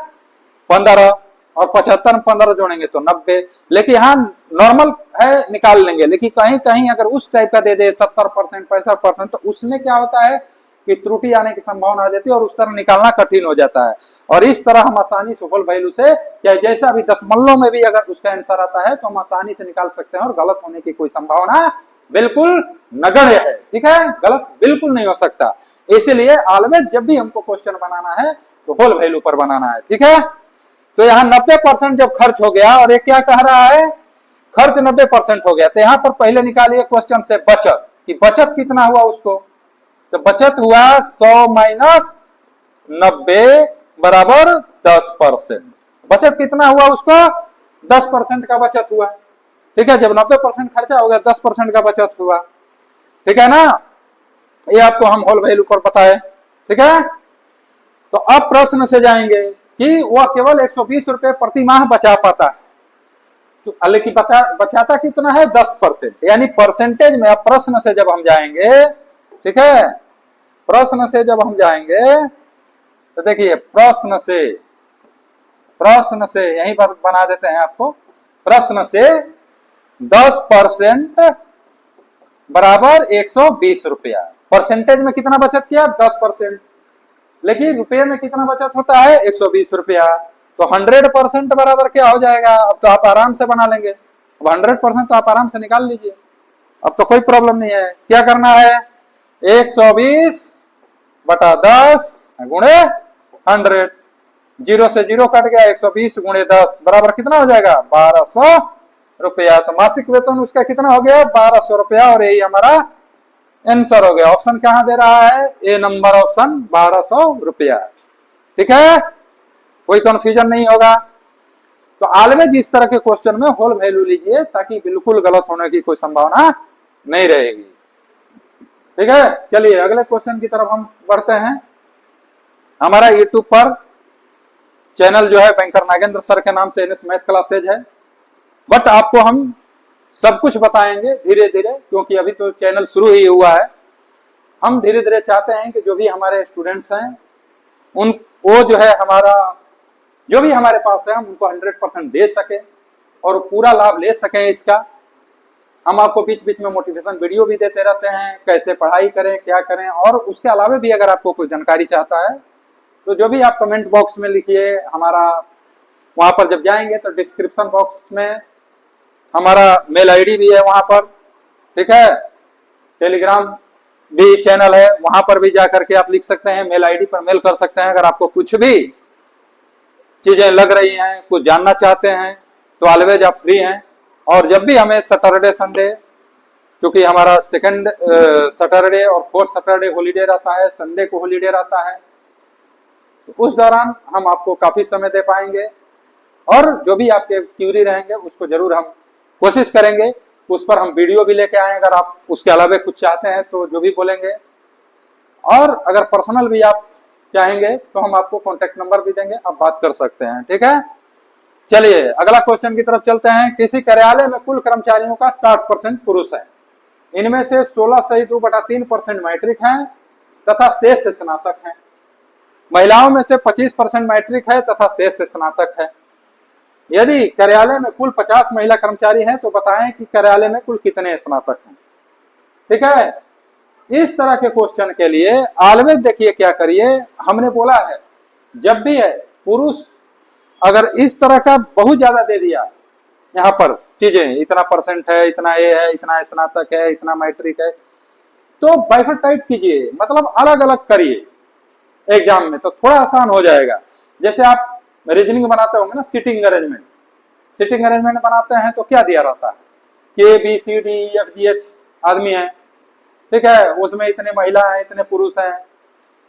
15, और 75 में 15 जोड़ेंगे तो 90। लेकिन यहाँ नॉर्मल है निकाल लेंगे, लेकिन कहीं कहीं अगर उस टाइप का दे दे 70% 65%, तो उसमें क्या होता है कि त्रुटि आने की संभावना आ जाती है और उस तरह निकालना कठिन हो जाता है। और इस तरह हम आसानी से होल वैल्यू से, चाहे जैसा भी दशमलव में भी अगर उसका आंसर आता है तो हम आसानी से निकाल सकते हैं और गलत होने की कोई संभावना बिल्कुल नगण्य है। ठीक है, गलत बिल्कुल नहीं हो सकता। इसीलिए ऑलवेज जब भी हमको क्वेश्चन बनाना है तो होल वैल्यू पर बनाना है। ठीक है, तो यहाँ 90% जब खर्च हो गया, और ये क्या कह रहा है खर्च 90% हो गया, तो यहाँ पर पहले निकालिए क्वेश्चन से बचत, कि बचत कितना हुआ उसको। तो बचत हुआ 100 माइनस 90 बराबर 10%। बचत कितना हुआ उसको 10% का बचत हुआ। ठीक है, जब 90% खर्चा हो गया 10% का बचत हुआ। ठीक है ना, ये आपको हम होल वैल्यू पर बताए। ठीक है, तो अब प्रश्न से जाएंगे कि वह केवल 120 रुपए प्रति माह बचा पाता है, तो लेकिन बचाता कितना है 10%, यानी परसेंटेज में। अब प्रश्न से जब हम जाएंगे, ठीक है, प्रश्न से जब हम जाएंगे तो देखिए प्रश्न से यहीं पर बना देते हैं आपको। प्रश्न से 10% बराबर 120 रुपया, परसेंटेज में कितना बचत किया 10%, लेकिन रुपये में कितना बचत होता है 120 रुपया। तो 100% बराबर क्या हो जाएगा, अब तो आप आराम से बना लेंगे। अब 100% तो आप आराम से निकाल लीजिए, अब तो कोई प्रॉब्लम नहीं है। क्या करना है 120 बटा 10 गुणे 100, 0 से 0 कट गया, 120 गुणे 10 बराबर कितना हो जाएगा 1200 रुपया। तो मासिक वेतन उसका कितना हो गया 1200 रुपया, और यही हमारा आंसर हो गया। ऑप्शन कहां दे रहा है ए नंबर ऑप्शन 1200 रुपया। ठीक है, कोई कंफ्यूजन नहीं होगा। तो ऑलवेज इस तरह के क्वेश्चन में होल वैल्यू लीजिए ताकि बिल्कुल गलत होने की कोई संभावना नहीं रहेगी। ठीक है, चलिए अगले क्वेश्चन की तरफ हम बढ़ते हैं। हमारा यूट्यूब पर चैनल जो है बैंकर नागेंद्र सर के नाम से एनएस मैथ क्लासेज है, बट आपको हम सब कुछ बताएंगे धीरे धीरे, क्योंकि अभी तो चैनल शुरू ही हुआ है। हम धीरे धीरे चाहते हैं कि जो भी हमारे स्टूडेंट्स हैं उन वो जो है हमारा जो भी हमारे पास है हम उनको 100% दे सके और पूरा लाभ ले सकें इसका। हम आपको बीच बीच में मोटिवेशन वीडियो भी देते रहते हैं, कैसे पढ़ाई करें क्या करें, और उसके अलावा भी अगर आपको कोई जानकारी चाहता है तो जो भी आप कमेंट बॉक्स में लिखिए। हमारा वहां पर जब जाएंगे तो डिस्क्रिप्शन बॉक्स में हमारा मेल आईडी भी है वहां पर। ठीक है, टेलीग्राम भी चैनल है, वहां पर भी जाकर के आप लिख सकते हैं, मेल आईडी पर मेल कर सकते हैं। अगर आपको कुछ भी चीजें लग रही हैं, कुछ जानना चाहते हैं, तो ऑलवेज आप फ्री हैं। और जब भी हमें सैटरडे संडे, क्योंकि हमारा सेकंड सैटरडे और फोर्थ सैटरडे हॉलीडे रहता है, संडे को हॉलीडे रहता है, तो उस दौरान हम आपको काफी समय दे पाएंगे। और जो भी आपके क्यूरी रहेंगे उसको जरूर हम कोशिश करेंगे उस पर हम वीडियो भी लेके आए। अगर आप उसके अलावा कुछ चाहते हैं तो जो भी बोलेंगे, और अगर पर्सनल भी आप चाहेंगे तो हम आपको कॉन्टेक्ट नंबर भी देंगे, आप बात कर सकते हैं। ठीक है, चलिए अगला क्वेश्चन की तरफ चलते हैं। किसी कार्यालय में कुल कर्मचारियों का 60% पुरुष है, इनमें से 16.2/3% मैट्रिक हैं तथा शेष स्नातक हैं। महिलाओं में से 25% मैट्रिक है तथा शेष स्नातक है। यदि कार्यालय में कुल 50 महिला कर्मचारी हैं तो बताएं कि कार्यालय में कुल कितने स्नातक हैं। ठीक है, इस तरह के क्वेश्चन के लिए ऑलवेज देखिए क्या करिए, हमने बोला है जब भी है पुरुष अगर इस तरह का बहुत ज्यादा दे दिया यहाँ पर चीजें, इतना परसेंट है, इतना ए है, इतना स्नातक है, इतना मैट्रिक है, तो बाइफरटाइट कीजिए, मतलब अलग अलग करिए एग्जाम में, तो थोड़ा आसान हो जाएगा। जैसे आप रीजनिंग बनाते होंगे ना, सिटिंग अरेंजमेंट बनाते हैं तो क्या दिया रहता है, के B C D F G H आदमी है, ठीक है, उसमें इतने महिला हैं, इतने पुरुष हैं,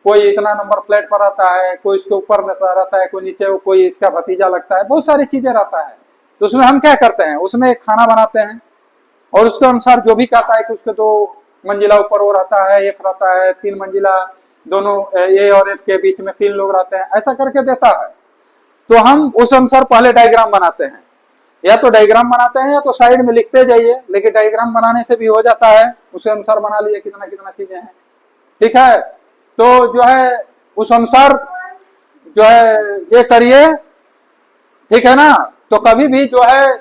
कोई इतना नंबर प्लेट पर रहता है, कोई इसके ऊपर रहता है, कोई नीचे, कोई इसका भतीजा लगता है, बहुत सारी चीजें रहता है। तो उसमें हम क्या करते हैं, उसमें एक खाना बनाते हैं और उसके अनुसार जो भी कहता है कि उसके 2 मंजिला ऊपर वो रहता है, एफ रहता है, 3 मंजिला, दोनों ए और एफ के बीच में 3 लोग रहते हैं, ऐसा करके देता है। तो हम उस अनुसार पहले डायग्राम बनाते हैं, या तो डायग्राम बनाते हैं या तो साइड में लिखते जाइए, लेकिन डायग्राम बनाने से भी हो जाता है, उसे अनुसार बना लिए कितना कितना चीजें हैं। ठीक है, तो जो है उस अनुसार जो है ये करिए, ठीक है ना। तो कभी भी जो है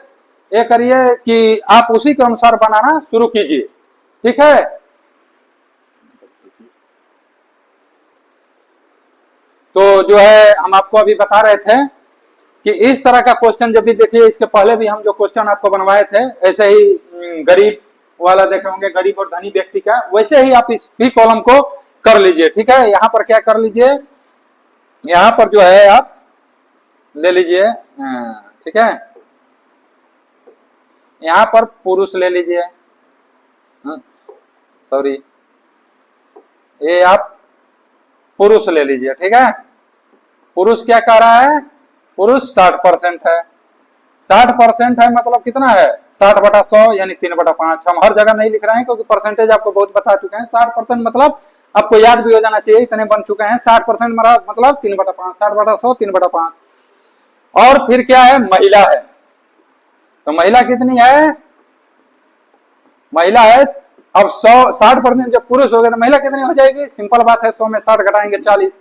ये करिए कि आप उसी के अनुसार बनाना शुरू कीजिए, ठीक है। तो जो है हम आपको अभी बता रहे थे कि इस तरह का क्वेश्चन जब भी देखिए, इसके पहले भी हम जो क्वेश्चन आपको बनवाए थे, ऐसे ही गरीब वाला देखे होंगे, गरीब और धनी व्यक्ति का, वैसे ही आप इस भी कॉलम को कर लीजिए, ठीक है। यहाँ पर क्या कर लीजिए, यहाँ पर जो है आप ले लीजिए, ठीक है, यहाँ पर पुरुष ले लीजिए, सॉरी, ये आप पुरुष ले लीजिए, ठीक है। पुरुष क्या कह रहा है, पुरुष 60% है। 60% है मतलब कितना है, 60/100 यानी 3/5। हम हर जगह नहीं लिख रहे हैं क्योंकि परसेंटेज आपको बहुत बता चुके हैं। 60% मतलब आपको याद भी हो जाना चाहिए, इतने बन चुके हैं। 60% मतलब 3/5, 60/100 3/5। और फिर क्या है, महिला है। तो महिला कितनी है, महिला है, अब 60% जब पुरुष हो गए तो महिला कितनी हो जाएगी, सिंपल बात है, 100 में 60 घटाएंगे 40,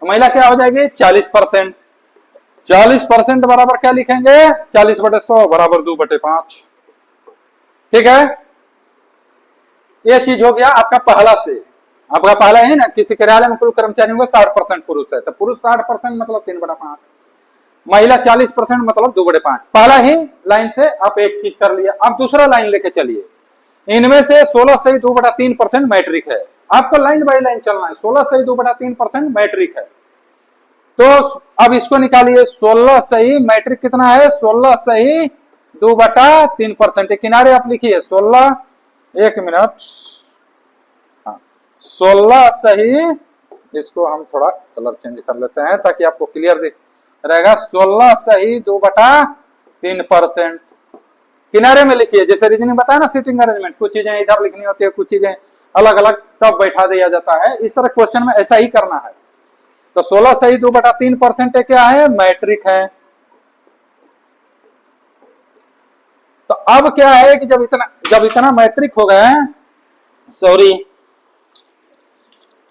तो महिला क्या हो जाएगी 40%। 40% बराबर क्या लिखेंगे, 40/100 बराबर 2/5, ठीक है। ये चीज हो गया आपका पहला से। आपका पहला है ना, किसी कार्यालय में कुल कर्मचारियों को 60% पुरुष है, तो पुरुष 60% मतलब 3/5, महिला 40% मतलब 2/5। पहला ही लाइन से आप एक चीज कर लिया। अब दूसरा लाइन लेके चलिए, इनमें से 16 से 2/3% मैट्रिक है। आपको लाइन बाय लाइन चलना है। 16 से 2/3% मैट्रिक है, तो अब इसको निकालिए। 16 सही मैट्रिक कितना है, 16 सही 2/3%। किनारे आप लिखिए 16, 1 मिनट, 16 सही, इसको हम थोड़ा कलर चेंज कर लेते हैं ताकि आपको क्लियर दिख रहेगा। 16 सही 2/3%। किनारे में लिखिए, जैसे रीजनिंग बताया ना, सीटिंग अरेंजमेंट, कुछ चीजें इधर लिखनी होती है, कुछ चीजें अलग अलग तब बैठा दिया जाता है। इस तरह क्वेश्चन में ऐसा ही करना है। तो 16 सही 2/3% क्या है, मैट्रिक है। तो अब क्या है कि जब इतना मैट्रिक हो गए, सॉरी,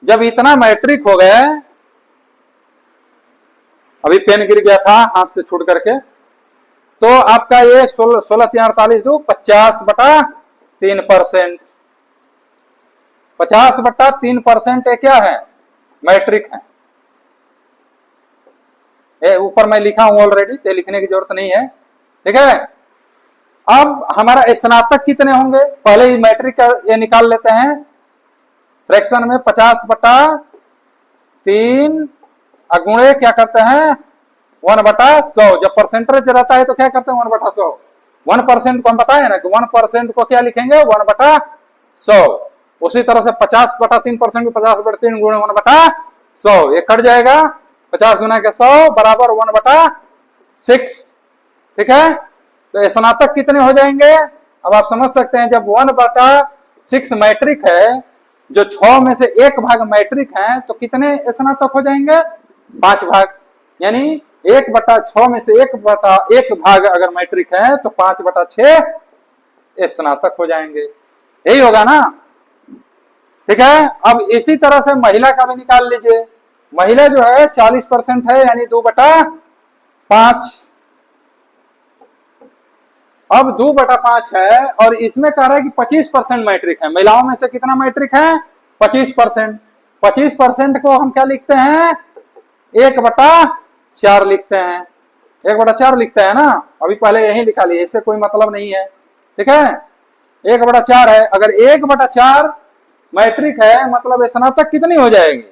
जब इतना मैट्रिक हो गए, अभी पेन गिर गया था हाथ से छूट करके, तो आपका ये 16 3 48 2 50/3%। 50/3% क्या है, मैट्रिक है। ऊपर मैं लिखा हूं ऑलरेडी, तो लिखने की जरूरत नहीं है, ठीक है। अब हमारा स्नातक कितने होंगे, पहले ही मैट्रिक का ये निकाल लेते हैं। फ्रैक्शन में 50/3 अगुणे क्या करते हैं 1/100। जब परसेंटेज रहता है तो क्या करते हैं 1/100। 1% को हम बताए ना कि 1% को क्या लिखेंगे 1/100। उसी तरह से 50/3% को 50/3 गुणे 1/100, ये कट जाएगा। 50 गुना के 100 बराबर 1/6, ठीक है। तो स्नातक कितने हो जाएंगे, अब आप समझ सकते हैं। जब 1/6 मैट्रिक है, जो 6 में से 1 भाग मैट्रिक है, तो कितने स्नातक हो जाएंगे, 5 भाग। यानी 1/6 में से 1 भाग अगर मैट्रिक है तो 5/6 स्नातक हो जाएंगे। यही होगा ना, ठीक है। अब इसी तरह से महिला का भी निकाल लीजिए। महिला जो है 40% है, यानी 2/5। अब 2/5 है और इसमें कह रहा है कि 25% मैट्रिक है। महिलाओं में से कितना मैट्रिक है, 25%। 25% को हम क्या लिखते हैं, 1/4 लिखते हैं। 1/4 लिखते हैं ना, अभी पहले यही लिखा लिया, इससे कोई मतलब नहीं है, ठीक है। 1/4 है, अगर 1/4 मैट्रिक है मतलब स्नातक कितनी हो जाएगी।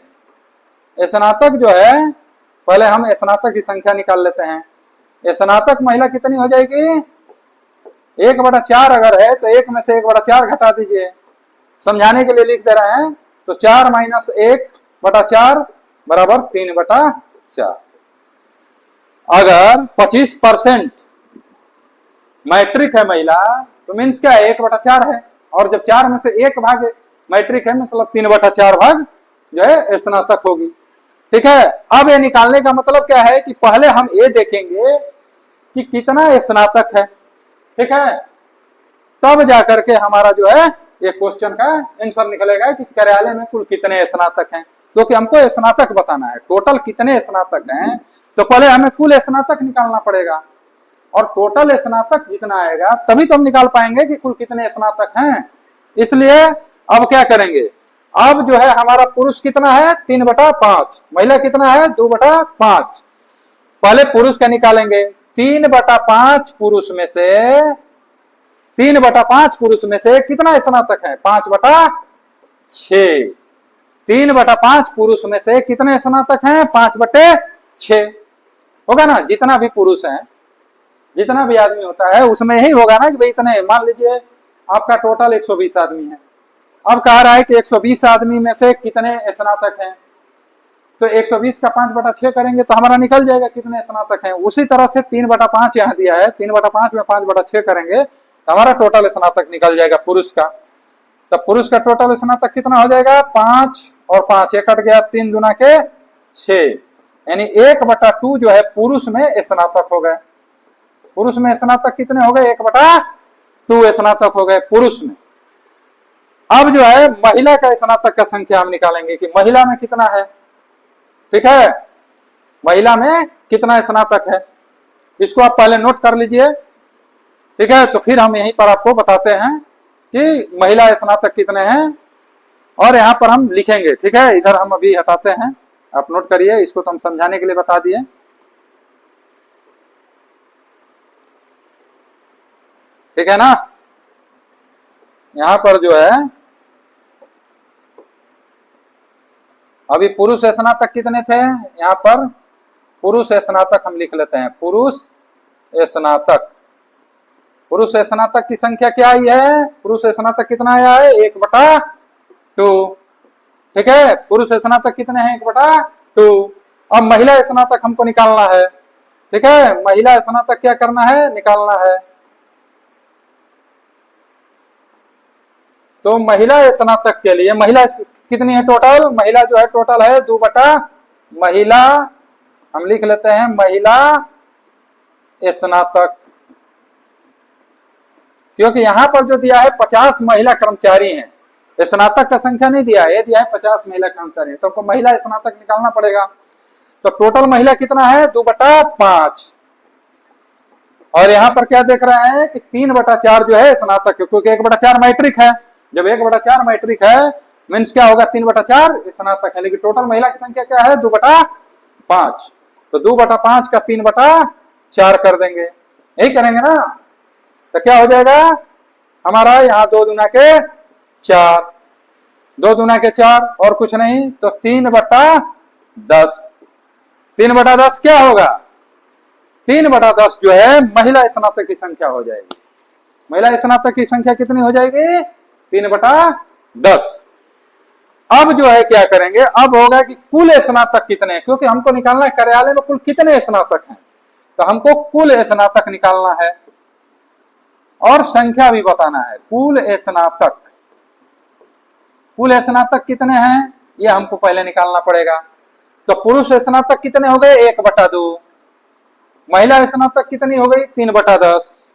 स्नातक जो है, पहले हम स्नातक की संख्या निकाल लेते हैं। स्नातक महिला कितनी हो जाएगी, 1/4 अगर है तो 1 में से 1/4 घटा दीजिए, समझाने के लिए लिख दे रहे हैं। तो 4 माइनस 1/4 बराबर 3/4। अगर 25% मैट्रिक है महिला तो मीन्स क्या है, 1/4 है। और जब 4 में से 1 भाग मैट्रिक है मतलब 3/4 भाग जो है स्नातक होगी। ठीक है, अब ये निकालने का मतलब क्या है कि पहले हम ये देखेंगे कि कितना स्नातक है। ठीक है, तब जाकर के हमारा जो है ये क्वेश्चन का आंसर निकलेगा कि कार्यालय में कुल कितने स्नातक हैं, क्योंकि हमको स्नातक बताना है, टोटल कितने स्नातक हैं। तो पहले हमें कुल स्नातक निकालना पड़ेगा और टोटल स्नातक जितना आएगा तभी तो हम निकाल पाएंगे कि कुल कितने स्नातक हैं। इसलिए अब क्या करेंगे, अब जो है हमारा पुरुष कितना है 3/5, महिला कितना है 2/5। पहले पुरुष का निकालेंगे। 3/5 पुरुष में से 3/5 पुरुष में से कितना स्नातक है 5/6। 3/5 पुरुष में से कितने स्नातक हैं 5/6 होगा ना। जितना भी पुरुष है, जितना भी आदमी होता है उसमें ही होगा ना कि भाई इतने। मान लीजिए आपका टोटल 120 आदमी है, अब कह रहा है कि 120 आदमी में से कितने स्नातक हैं, तो 120 का 5/6 करेंगे तो हमारा निकल जाएगा कितने स्नातक हैं। उसी तरह से 3/5 यहाँ दिया है, 3/5 में 5/6 करेंगे तो हमारा टोटल स्नातक निकल जाएगा पुरुष का। तो पुरुष का टोटल स्नातक कितना हो जाएगा 5 और 5 एक कट गया, 3 दूना के 6, यानी 1/2 जो है पुरुष में स्नातक हो गए। पुरुष में स्नातक कितने हो गए 1/2 स्नातक हो गए पुरुष में। अब जो है महिला का स्नातक का संख्या हम निकालेंगे कि महिला में कितना है। ठीक है, महिला में कितना स्नातक है, इसको आप पहले नोट कर लीजिए। ठीक है, तो फिर हम यहीं पर आपको बताते हैं कि महिला स्नातक कितने हैं और यहां पर हम लिखेंगे। ठीक है, इधर हम अभी हटाते हैं, आप नोट करिए, इसको तो हम समझाने के लिए बता दिए। ठीक है ना, यहां पर जो है अभी पुरुष स्नातक कितने थे, यहां पर पुरुष स्नातक हम लिख लेते हैं। पुरुष स्नातक, पुरुष स्नातक की संख्या क्या आई है, पुरुष स्नातक कितना आया है 1/2। ठीक है, पुरुष स्नातक कितने हैं 1/2। अब महिला स्नातक हमको निकालना है। ठीक है, महिला स्नातक क्या करना है, निकालना है। तो महिला स्नातक के लिए महिला कितनी है टोटल, महिला जो है टोटल है 2 महिला हम लिख लेते हैं महिला स्नातक, क्योंकि यहां पर जो दिया है 50 महिला कर्मचारी हैं, स्नातक का संख्या नहीं दिया है, ये दिया है 50 महिला कर्मचारी है, तो हमको महिला स्नातक निकालना पड़ेगा। तो टोटल महिला कितना है 2/5 और यहां पर क्या देख रहे हैं कि 3/4 जो है स्नातक, क्योंकि 1/4 मैट्रिक है। जब 1/4 मैट्रिक है मीन्स क्या होगा 3/4 स्नातक है, लेकिन टोटल महिला की संख्या क्या है 2/5। तो 2/5 का 3/4 कर देंगे, यही करेंगे ना। तो क्या हो जाएगा हमारा यहाँ 2 दूना के 4, 2 दूना के 4 और कुछ नहीं, तो 3/10। 3/10 क्या होगा 3/10 जो है महिला स्नातक की संख्या हो जाएगी। महिला स्नातक की संख्या कितनी हो जाएगी 3/10। अब जो है क्या करेंगे, अब होगा कि कुल स्नातक कितने, क्योंकि हमको निकालना है कार्यालय में कुल कितने स्नातक हैं, तो हमको कुल स्नातक निकालना है और संख्या भी बताना है। कुल स्नातक, कुल स्नातक कितने हैं ये हमको पहले निकालना पड़ेगा। तो पुरुष स्नातक कितने हो गए 1/2, महिला स्नातक कितनी हो गई 3/10।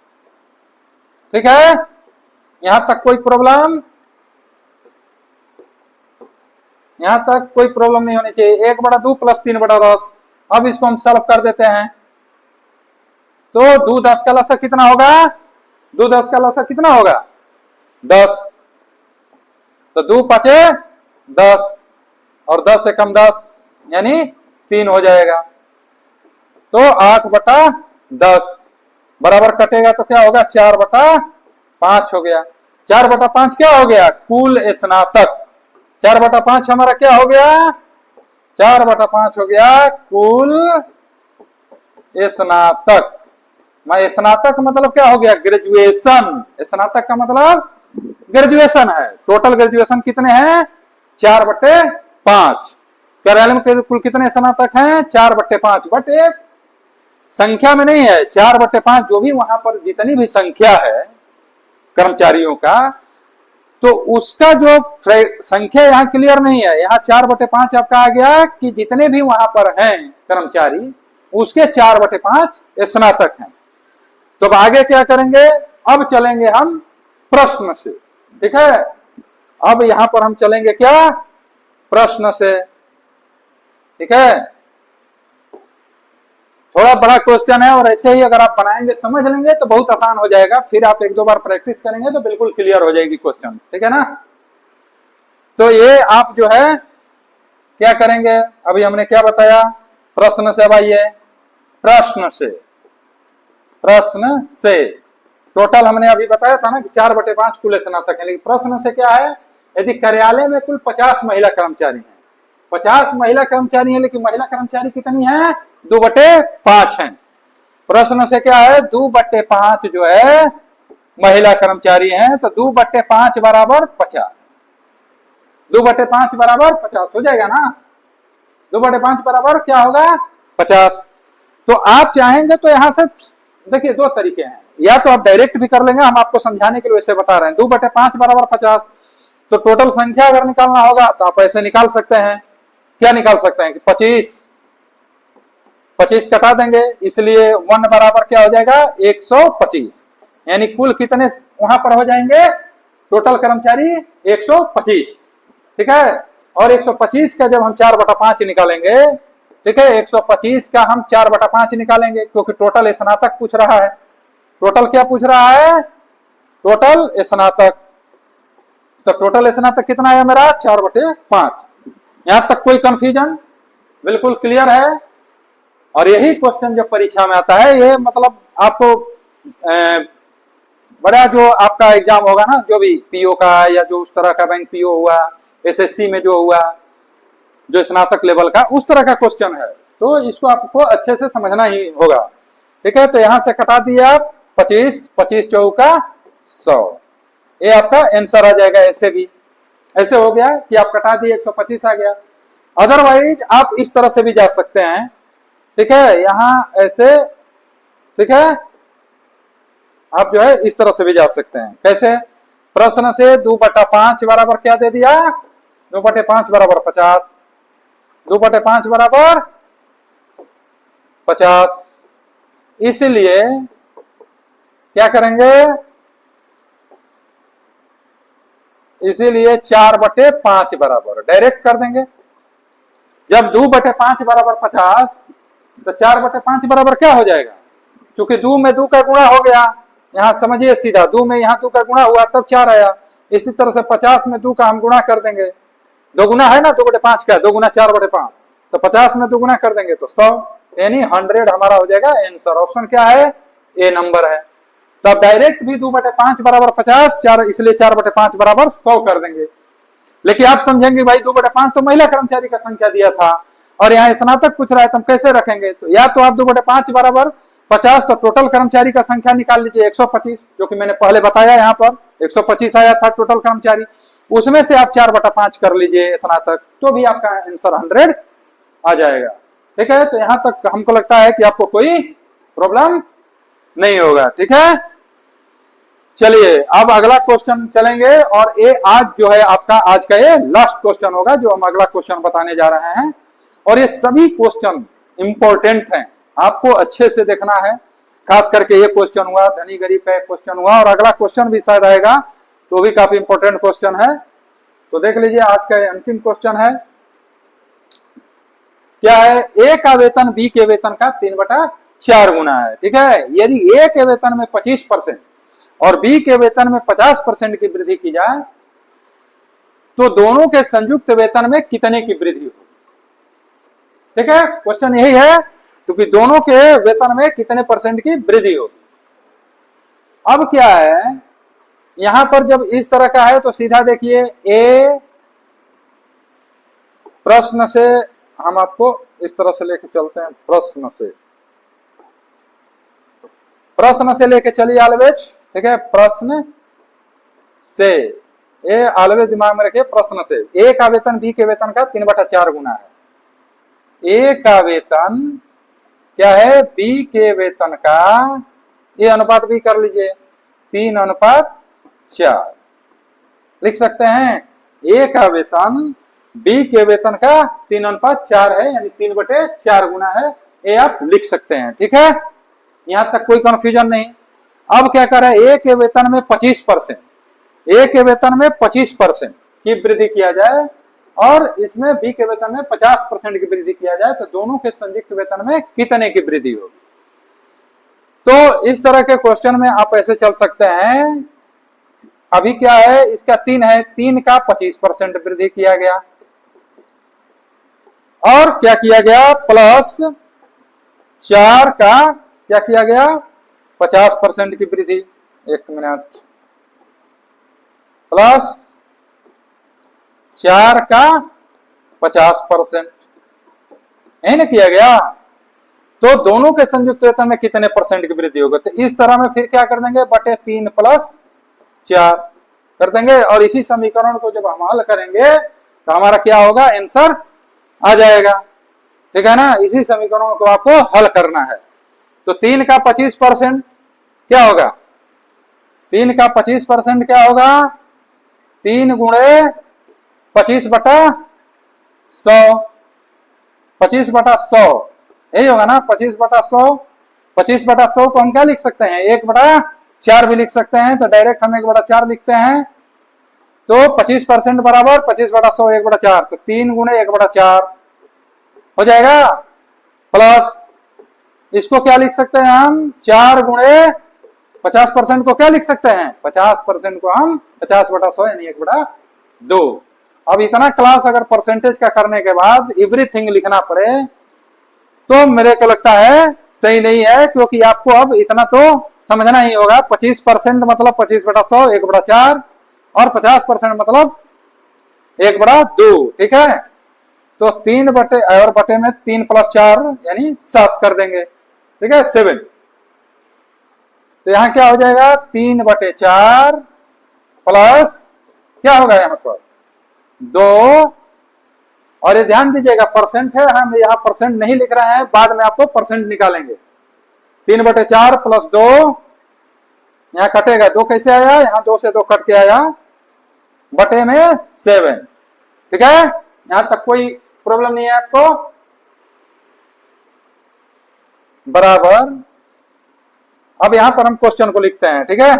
ठीक है, यहां तक कोई प्रॉब्लम, यहां तक कोई प्रॉब्लम नहीं होनी चाहिए। 1/2 प्लस 3/10, अब इसको हम सॉल्व कर देते हैं। तो 2 10 का लसक कितना होगा, 2 10 का लसक कितना होगा 10, तो 2 5 10 और 10 से कम 10 यानी 3 हो जाएगा। तो 8/10 बराबर कटेगा तो क्या होगा 4/5 हो गया। 4/5 क्या हो गया कुल स्नातक, 4/5 हमारा क्या हो गया 4/5 हो गया कुल स्नातक। स्नातक मतलब क्या हो गया ग्रेजुएशन, स्नातक का मतलब ग्रेजुएशन है। टोटल ग्रेजुएशन कितने हैं? 4/5। कार्यालय में कुल कितने स्नातक हैं? 4/5। बट एक संख्या में नहीं है, 4/5 जो भी वहां पर जितनी भी संख्या है कर्मचारियों का, तो उसका जो संख्या यहाँ क्लियर नहीं है। यहाँ 4/5 आपका आ गया कि जितने भी वहां पर हैं कर्मचारी उसके 4/5 स्नातक हैं। तो अब आगे क्या करेंगे? अब चलेंगे हम प्रश्न से, ठीक है। अब यहां पर हम चलेंगे क्या? प्रश्न से, ठीक है। थोड़ा बड़ा क्वेश्चन है और ऐसे ही अगर आप बनाएंगे समझ लेंगे तो बहुत आसान हो जाएगा। फिर आप 1-2 बार प्रैक्टिस करेंगे तो बिल्कुल क्लियर हो जाएगी क्वेश्चन, ठीक है ना। तो ये आप जो है क्या करेंगे? अभी हमने क्या बताया? प्रश्न से। अब आइए प्रश्न से। प्रश्न से टोटल हमने अभी बताया था ना कि 4/5 कुल स्नातक है, लेकिन प्रश्न से क्या है? यदि कार्यालय में कुल 50 महिला कर्मचारी हैं, 50 महिला कर्मचारी हैं, लेकिन महिला कर्मचारी कितनी हैं? 2/5 हैं। प्रश्न से क्या है? 2/5 जो है महिला कर्मचारी हैं, तो 2/5 बराबर 50। 2/5 बराबर 50 हो जाएगा ना। 2/5 बराबर क्या होगा? 50। तो आप चाहेंगे तो यहां से देखिए 2 तरीके हैं, या तो आप डायरेक्ट भी कर लेंगे, हम आपको समझाने के लिए वैसे बता रहे हैं। 2/5 बराबर 50, तो टोटल संख्या अगर निकालना होगा तो आप ऐसे निकाल सकते हैं। क्या निकाल सकते हैं कि 25 कटा देंगे, इसलिए 1 बराबर क्या हो जाएगा? 125। यानी कुल कितने वहां पर हो जाएंगे? टोटल कर्मचारी 125, ठीक है। और 125 का जब हम 4/5 निकालेंगे, ठीक है, 125 का हम 4/5 निकालेंगे, क्योंकि टोटल स्नातक पूछ रहा है। टोटल क्या पूछ रहा है? टोटल स्नातक। तो टोटल स्नातक कितना है मेरा? 4/5। यहां तक कोई कंफ्यूजन? बिल्कुल क्लियर है। और यही क्वेश्चन जब परीक्षा में आता है, ये मतलब आपको बड़ा जो आपका एग्जाम होगा ना, जो भी पीओ का या जो उस तरह का बैंक पीओ हुआ, एसएससी में जो हुआ, जो स्नातक लेवल का, उस तरह का क्वेश्चन है, तो इसको आपको अच्छे से समझना ही होगा, ठीक है। तो यहां से कटा दिया 25, 25 चौका 100, ये आपका आंसर आ जाएगा। ऐसे भी ऐसे हो गया कि आप कटा दिए 125 आ गया। अदरवाइज आप इस तरह से भी जा सकते हैं, ठीक है, यहां ऐसे, ठीक है। आप जो है इस तरह से भी जा सकते हैं। कैसे? प्रश्न से 2/5 बराबर क्या दे दिया? 2/5 बराबर 50। 2/5 बराबर 50। इसलिए क्या करेंगे? इसीलिए 4/5 बराबर डायरेक्ट कर देंगे। जब 2/5 बराबर 50, तो 4/5 बराबर क्या हो जाएगा? चूंकि 2 में 2 का गुणा हो गया, यहां समझिए सीधा, 2 में यहां 2 का गुणा हुआ तब 4 आया। इसी तरह से 50 में 2 का हम गुणा कर देंगे, 2 गुना है ना 2/5 का, 2 गुना 4/5, तो 50 में 2 गुना कर देंगे तो 100, यानी 100 हमारा हो जाएगा आंसर। ऑप्शन क्या है? ए नंबर है। तो डायरेक्ट भी 2/5 बराबर 50, 4, इसलिए 4/5 बराबर 100 कर देंगे। लेकिन आप समझेंगे भाई 2/5 तो महिला कर्मचारी का संख्या दिया था और यहाँ स्नातक पूछ रहा है, तो हम कैसे रखेंगे? तो या तो आप 2/5 बराबर 50, तो टोटल कर्मचारी का संख्या निकाल लीजिए 125, जो कि मैंने पहले बताया, यहाँ पर 125 आया था टोटल कर्मचारी, उसमें से आप 4/5 कर लीजिए स्नातक, तो भी आपका आंसर 100 आ जाएगा, ठीक है। तो यहां तक हमको लगता है कि आपको कोई प्रॉब्लम नहीं होगा, ठीक है। चलिए अब अगला क्वेश्चन चलेंगे, और ये आज जो है आपका आज का ये लास्ट क्वेश्चन होगा जो हम अगला क्वेश्चन बताने जा रहे हैं। और ये सभी क्वेश्चन इंपॉर्टेंट हैं, आपको अच्छे से देखना है। खास करके ये क्वेश्चन हुआ, धनी गरीब का क्वेश्चन हुआ, और अगला क्वेश्चन भी शायद आएगा, तो भी काफी इंपॉर्टेंट क्वेश्चन है। तो देख लीजिए, आज का अंतिम क्वेश्चन है, क्या है? ए का वेतन बी के वेतन का 3/4 गुना है, ठीक है। यदि ए के वेतन में 25% और बी के वेतन में 50% की वृद्धि की जाए, तो दोनों के संयुक्त वेतन में कितने की वृद्धि होगी? ठीक है, क्वेश्चन यही है, क्योंकि दोनों के वेतन में कितने % की वृद्धि होगी। अब क्या है, यहां पर जब इस तरह का है तो सीधा देखिए, ए प्रश्न से हम आपको इस तरह से लेके चलते हैं, प्रश्न से लेके चलिए ऑलवेज, ठीक है। प्रश्न से ये ऑलवेज दिमाग में रखिए प्रश्न से। ए का वेतन बी के वेतन का 3/4 गुना है। ए का वेतन क्या है, बी के वेतन का, ये अनुपात भी कर लीजिए 3/4 लिख सकते हैं। ए का वेतन बी के वेतन का 3/4 है, यानी 3/4 गुना है, ये आप लिख सकते हैं। ठीक है, यहां तक कोई कंफ्यूजन नहीं। अब क्या कर रहा है, ए के वेतन में 25%, ए के वेतन में 25% की वृद्धि किया जाए और इसमें बी के वेतन में 50% की वृद्धि किया जाए, तो दोनों के संयुक्त वेतन में कितने की वृद्धि होगी। तो इस तरह के क्वेश्चन में आप ऐसे चल सकते हैं। अभी क्या है, इसका 3 है, 3 का 25% वृद्धि किया गया और क्या किया गया, प्लस 4 का क्या किया गया, 50% की वृद्धि। एक मिनट, प्लस 4 का 50% यही ना किया गया। तो दोनों के संयुक्त वेतन में कितने परसेंट की वृद्धि होगी, तो इस तरह में फिर क्या कर देंगे, बटे 3 + 4 कर देंगे और इसी समीकरण को जब हम हल करेंगे तो हमारा क्या होगा, आंसर आ जाएगा। ठीक है ना, इसी समीकरण को आपको हल करना है। तो 3 का 25% क्या होगा, 3 का 25% क्या होगा, 3 गुणे 25/100, 25/100 यही होगा ना, 25/100। 25/100 को हम क्या लिख सकते हैं, 1/4 भी लिख सकते हैं, तो डायरेक्ट हम 1/4 लिखते हैं। तो 25% बराबर 25/100 1/4, तो 3 गुणे 1/4 हो जाएगा। प्लस इसको क्या लिख सकते हैं हम, 4 गुणे 50% को क्या लिख सकते हैं, 50% को हम 50/100 यानी 1/2। अब इतना क्लास अगर परसेंटेज का करने के बाद एवरीथिंग लिखना पड़े तो मेरे को लगता है सही नहीं है, क्योंकि आपको अब इतना तो समझना ही होगा। 25% मतलब 25/100 1/4 और 50% मतलब 1/2। ठीक है, तो 3 बटे और बटे में 3 + 4 यानी 7 कर देंगे। ठीक है, 7। तो यहां क्या हो जाएगा, 3/4 प्लस क्या होगा यहां पर 2, और ये ध्यान दीजिएगा परसेंट है, हम यहाँ परसेंट नहीं लिख रहे हैं, बाद में आपको परसेंट निकालेंगे। 3/4 + 2, यहाँ कटेगा 2, कैसे आया, यहाँ 2 से 2 कट के आया, बटे में 7। ठीक है, यहां तक कोई प्रॉब्लम नहीं है आपको, बराबर। अब यहां पर हम क्वेश्चन को लिखते हैं। ठीक है,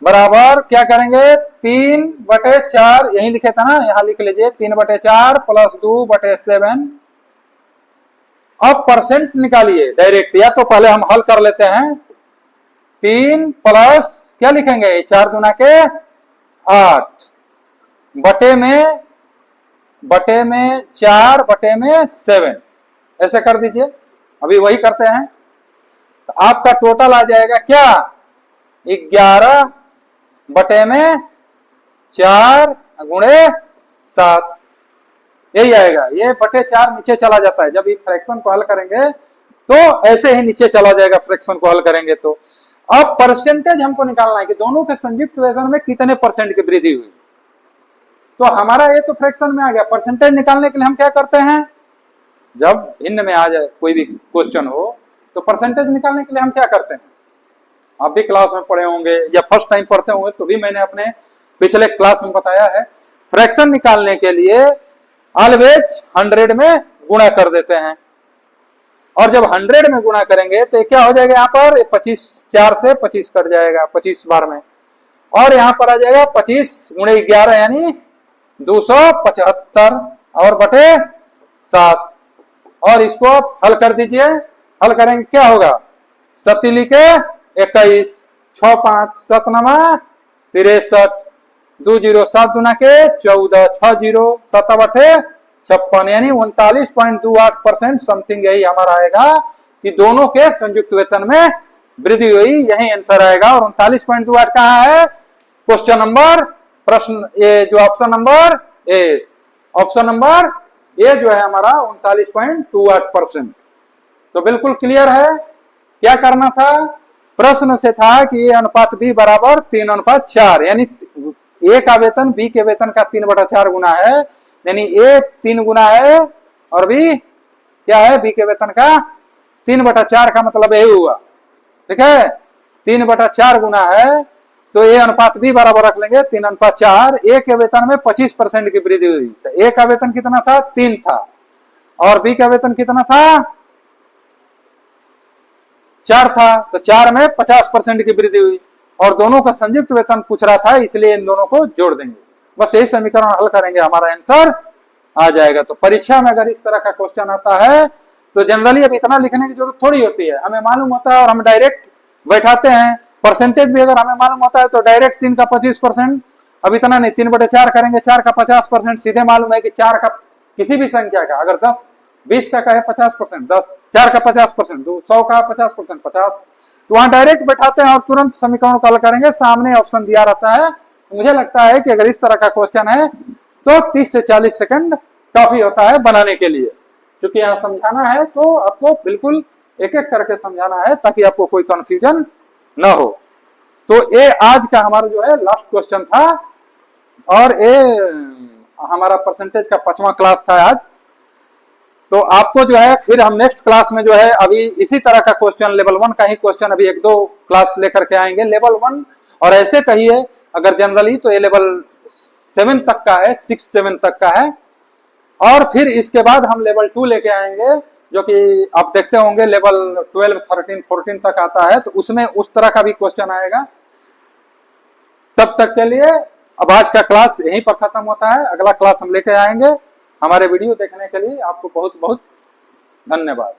बराबर क्या करेंगे, 3/4 यही लिखे था ना, यहां लिख लीजिए 3/4 + 2/7। अब परसेंट निकालिए डायरेक्ट, या तो पहले हम हल कर लेते हैं। 3 प्लस क्या लिखेंगे, 4 दूना के 8 बटे में 4 बटे में 7 ऐसे कर दीजिए। अभी वही करते हैं, तो आपका टोटल आ जाएगा क्या, 11 बटे में 4 गुणे 7 यही आएगा। ये बटे 4 नीचे चला जाता है, जब ये फ्रैक्शन को हल करेंगे तो ऐसे ही नीचे चला जाएगा, फ्रैक्शन को हल करेंगे तो। अब परसेंटेज हमको निकालना है कि दोनों के संयुक्त वेतन में कितने परसेंट की वृद्धि हुई। तो हमारा ये तो फ्रैक्शन में आ गया। परसेंटेज निकालने के लिए हम क्या करते हैं, जब भिन्न में आ जाए कोई भी क्वेश्चन हो तो परसेंटेज निकालने के लिए हम क्या करते हैं, आप भी क्लास में पढ़े होंगे या फर्स्ट टाइम पढ़ते होंगे तो भी मैंने अपने पिछले क्लास में बताया है। फ्रैक्शन निकालने के लिए ऑलवेज 100 में गुणा कर देते हैं, और जब 100 में गुणा करेंगे तो क्या हो जाएगा, यहाँ पर 25 4 से 25 कट जाएगा 25 बार में, और यहाँ पर आ जाएगा 25 गुणे 11 यानी 275 और बटे 7। और इसको हल कर दीजिए, हल करेंगे क्या होगा, 7 लिखे 21 6 5 7 9 63 2 0 7 दूना के 14 6 0 7 बटे 56 यानी 39.28% समथिंग यही हमारा आएगा कि दोनों के संयुक्त वेतन में वृद्धि हुई, यही आंसर आएगा। और 39.28 कहाँ है, क्वेश्चन नंबर प्रश्न ये जो option number A, option number A जो है हमारा 39.28%। तो बिल्कुल क्लियर है, क्या करना था, प्रश्न से था कि ये अनुपात बी बराबर 3:4, यानी ए का वेतन बी के वेतन का 3/4 गुना है, यानी ए 3 गुना है और बी क्या है, बी के वेतन का 3/4 का मतलब यही हुआ। ठीक है, 3/4 गुना है, तो ए अनुपात बी बराबर रख लेंगे 3:4। ए के वेतन में 25% की वृद्धि हुई, तो ए का वेतन कितना था, 3 था, और बी का वेतन कितना था, 4 था, तो 4 में 50% की वृद्धि हुई, और दोनों का संयुक्त वेतन पूछ रहा था, इसलिए इन दोनों को जोड़ देंगे। बस यही समीकरण हल करेंगे, हमारा आंसर आ जाएगा। तो परीक्षा में अगर इस तरह का क्वेश्चन आता है तो जनरली अब इतना लिखने की जरूरत थोड़ी होती है, हमें मालूम होता है और हम डायरेक्ट बैठाते हैं। परसेंटेज भी अगर हमें मालूम होता है तो डायरेक्ट 3 का 25%, अब इतना नहीं, 3/4 करेंगे, 4 का 50%, सीधे मालूम है कि 4 का किसी भी संख्या का अगर 10 20 का है 50%, 10 4 का 50%, 100 का 50%, 50, तो वहां डायरेक्ट बैठाते हैं और तुरंत समीकरण को हल करेंगे, सामने ऑप्शन दिया रहता है। मुझे लगता है कि अगर इस तरह का क्वेश्चन है तो 30 से 40 सेकंड काफी होता है बनाने के लिए, क्योंकि यहाँ समझाना है तो आपको बिल्कुल एक एक करके समझाना है ताकि आपको कोई कंफ्यूजन न हो। तो ये आज का हमारा जो है लास्ट क्वेश्चन था, और ये हमारा परसेंटेज का 5वां क्लास था आज। तो आपको जो है फिर हम नेक्स्ट क्लास में जो है अभी इसी तरह का क्वेश्चन, लेवल 1 का ही क्वेश्चन अभी 1-2 क्लास लेकर के आएंगे, लेवल 1 और ऐसे कहिए अगर जनरली तो ये लेवल 7 तक का है, 6-7 तक का है, और फिर इसके बाद हम लेवल 2 लेके आएंगे, जो कि आप देखते होंगे लेवल 12, 13, 14 तक आता है, तो उसमें उस तरह का भी क्वेश्चन आएगा। तब तक के लिए अब आज का क्लास यहीं पर खत्म होता है, अगला क्लास हम लेके आएंगे। हमारे वीडियो देखने के लिए आपको बहुत बहुत धन्यवाद।